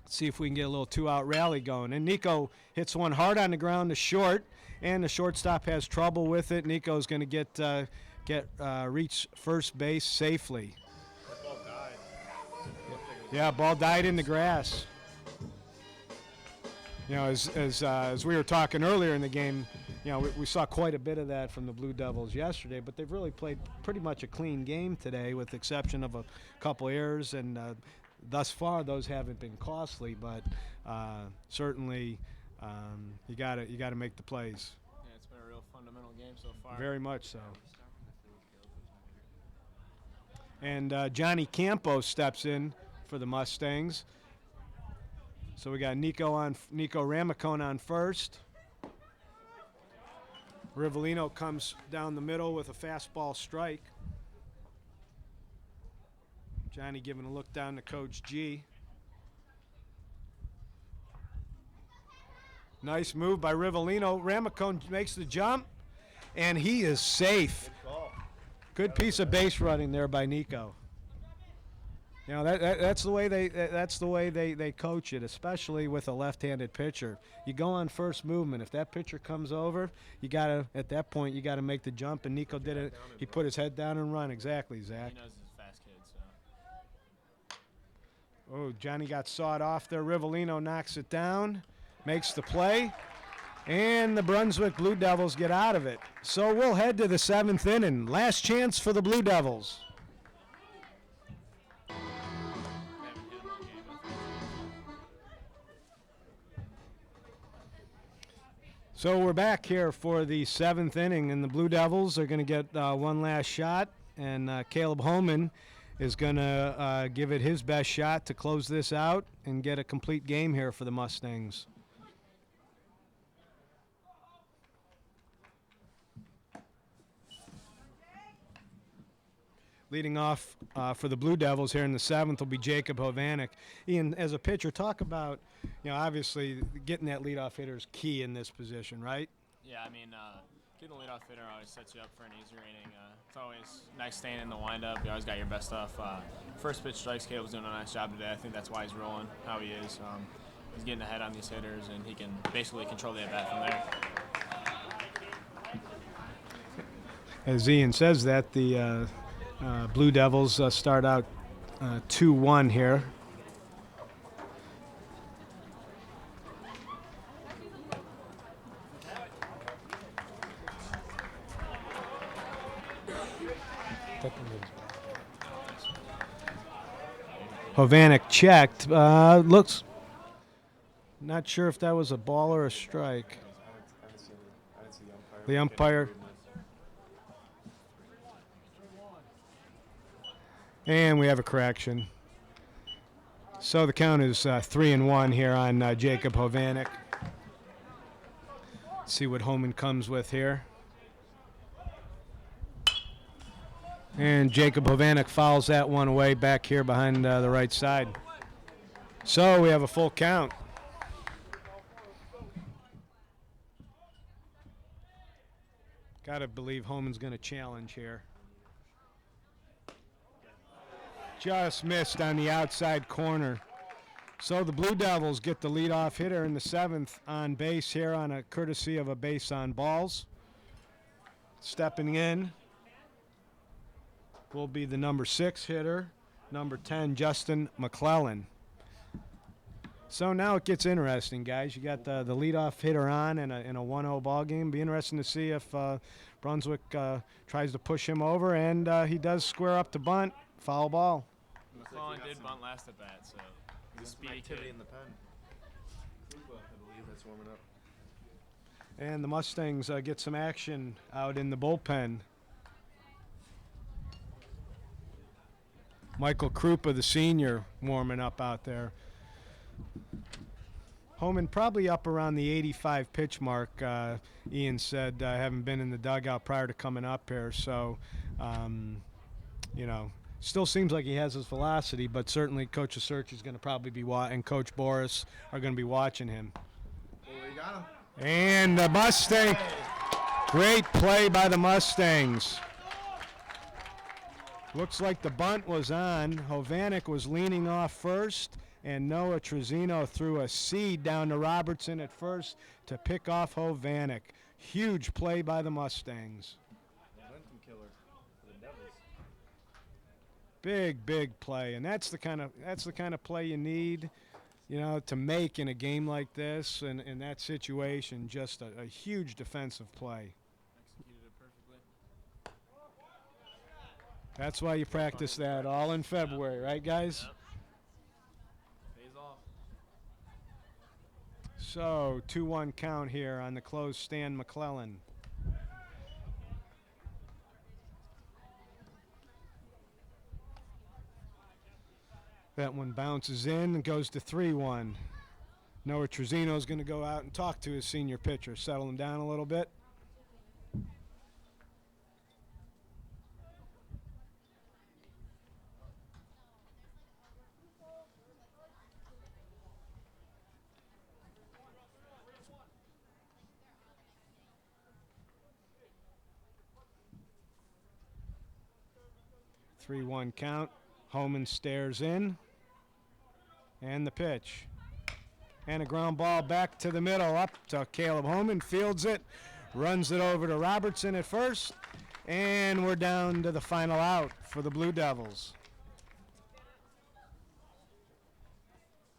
Let's see if we can get a little 2-out rally going. And Nico hits one hard on the ground to short, and the shortstop has trouble with it. Nico's going to reach first base safely. That ball died. Yeah, ball died in the grass. You know, as we were talking earlier in the game, you know, we saw quite a bit of that from the Blue Devils yesterday, but they've really played pretty much a clean game today with the exception of a couple errors, and thus far those haven't been costly, but certainly you got to make the plays. Yeah, it's been a real fundamental game so far. Very much so. And Johnny Campos steps in for the Mustangs. So we got Nico Ramacone on first. Rivellino comes down the middle with a fastball strike. Johnny giving a look down to Coach G. Nice move by Rivellino. Ramacone makes the jump, and he is safe. Good call. Good piece of base running there by Nico. You know that's the way they coach it, especially with a left-handed pitcher. You go on first movement. If that pitcher comes over, you gotta at that point you gotta make the jump. And Nico did it. He put his head down and run. Exactly, Zach. He knows he's a fast kid, so. Oh, Johnny got sawed off there. Rivellino knocks it down, makes the play, and the Brunswick Blue Devils get out of it. So we'll head to the 7th inning. Last chance for the Blue Devils. So we're back here for the 7th inning, and the Blue Devils are going to get one last shot, and Caleb Holman is going to give it his best shot to close this out and get a complete game here for the Mustangs. Leading off for the Blue Devils here in the 7th will be Jacob Hovanek. Ian, as a pitcher, talk about, obviously getting that leadoff hitter is key in this position, right? Yeah, I mean, getting the leadoff hitter always sets you up for an easier inning. It's always nice staying in the windup. You always got your best stuff. First pitch strikes, Caleb's doing a nice job today. I think that's why he's rolling how he is. He's getting ahead on these hitters, and he can basically control the at-bat from there. As Ian says that, the Blue Devils start out 2-1 here. Hovanek checked. Looks not sure if that was a ball or a strike. The umpire. And we have a correction. So the count is 3-1 here on Jacob Hovanek. See what Homan comes with here. And Jacob Hovanek fouls that one away back here behind the right side. So we have a full count. Got to believe Homan's going to challenge here. Just missed on the outside corner. So the Blue Devils get the leadoff hitter in the 7th on base here on a courtesy of a base on balls. Stepping in will be the number 6 hitter, number 10, Justin McClellan. So now it gets interesting, guys. You got the leadoff hitter on in a 1-0 ball game. Be interesting to see if Brunswick tries to push him over, and he does square up the bunt. Foul ball. McClellan did bunt last at bat, so he's a speedy kid. In the pen. I believe that's warming up. And the Mustangs get some action out in the bullpen. Michael Krupa, the senior, warming up out there. Homan probably up around the 85 pitch mark. Ian said, haven't been in the dugout prior to coming up here, so still seems like he has his velocity, but certainly Coach Aserch is going to probably be and Coach Boris are going to be watching him. Well, we got him. And the Mustang, great play by the Mustangs. Looks like the bunt was on. Hovanek was leaning off first, and Noah Trezino threw a seed down to Robertson at first to pick off Hovanek. Huge play by the Mustangs. Momentum killer for the Devils. Big play, and that's the kind of play you need, to make in a game like this and in that situation. Just a huge defensive play. Executed it perfectly. That's why you practice that all in February, right, guys? Yep. Pays off. So 2-1 count here on the closed Stan McClellan. That one bounces in and goes to 3-1. Noah Trezino is going to go out and talk to his senior pitcher, settle him down a little bit. Three-one count. Homan stares in. And the pitch. And a ground ball back to the middle, up to Caleb Homan, fields it, runs it over to Robertson at first, and we're down to the final out for the Blue Devils.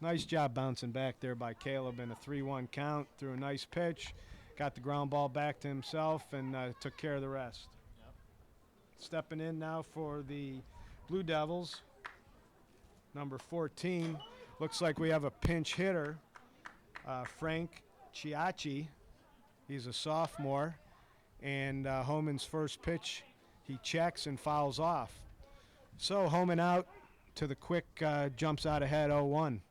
Nice job bouncing back there by Caleb in a 3-1 count, threw a nice pitch, got the ground ball back to himself, and took care of the rest. Yep. Stepping in now for the Blue Devils, number 14. Looks like we have a pinch hitter, Frank Chiachi. He's a sophomore, and Homan's first pitch, he checks and fouls off. So Homan out to the quick, jumps out ahead 0-1.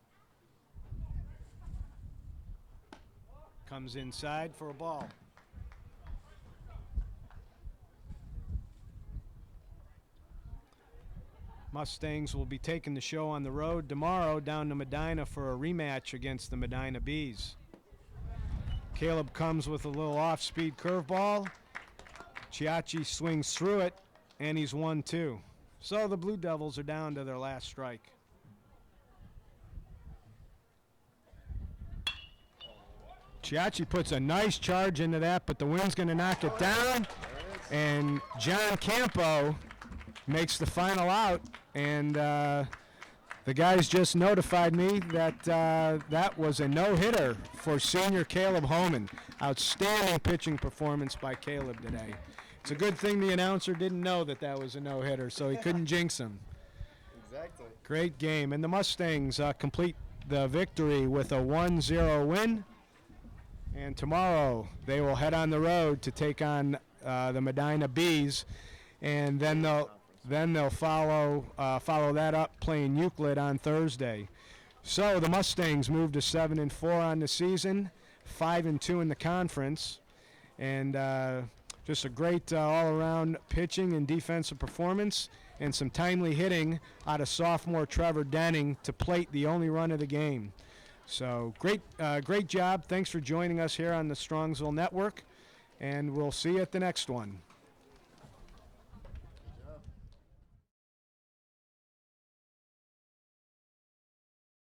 Comes inside for a ball. Mustangs will be taking the show on the road tomorrow down to Medina for a rematch against the Medina Bees. Caleb comes with a little off-speed curveball. Chiachi swings through it, and he's 1-2. So the Blue Devils are down to their last strike. Chiachi puts a nice charge into that, but the wind's going to knock it down. And John Campo makes the final out, and the guys just notified me that that was a no-hitter for senior Caleb Homan. Outstanding pitching performance by Caleb today. It's a good thing the announcer didn't know that that was a no-hitter, so he couldn't jinx him. Exactly. Great game, and the Mustangs complete the victory with a 1-0 win. And tomorrow they will head on the road to take on the Medina Bees, and then they'll follow that up playing Euclid on Thursday. So the Mustangs moved to 7-4 on the season, 5-2 in the conference, and just a great all-around pitching and defensive performance, and some timely hitting out of sophomore Trevor Denning to plate the only run of the game. So great job. Thanks for joining us here on the Strongsville Network, and we'll see you at the next one.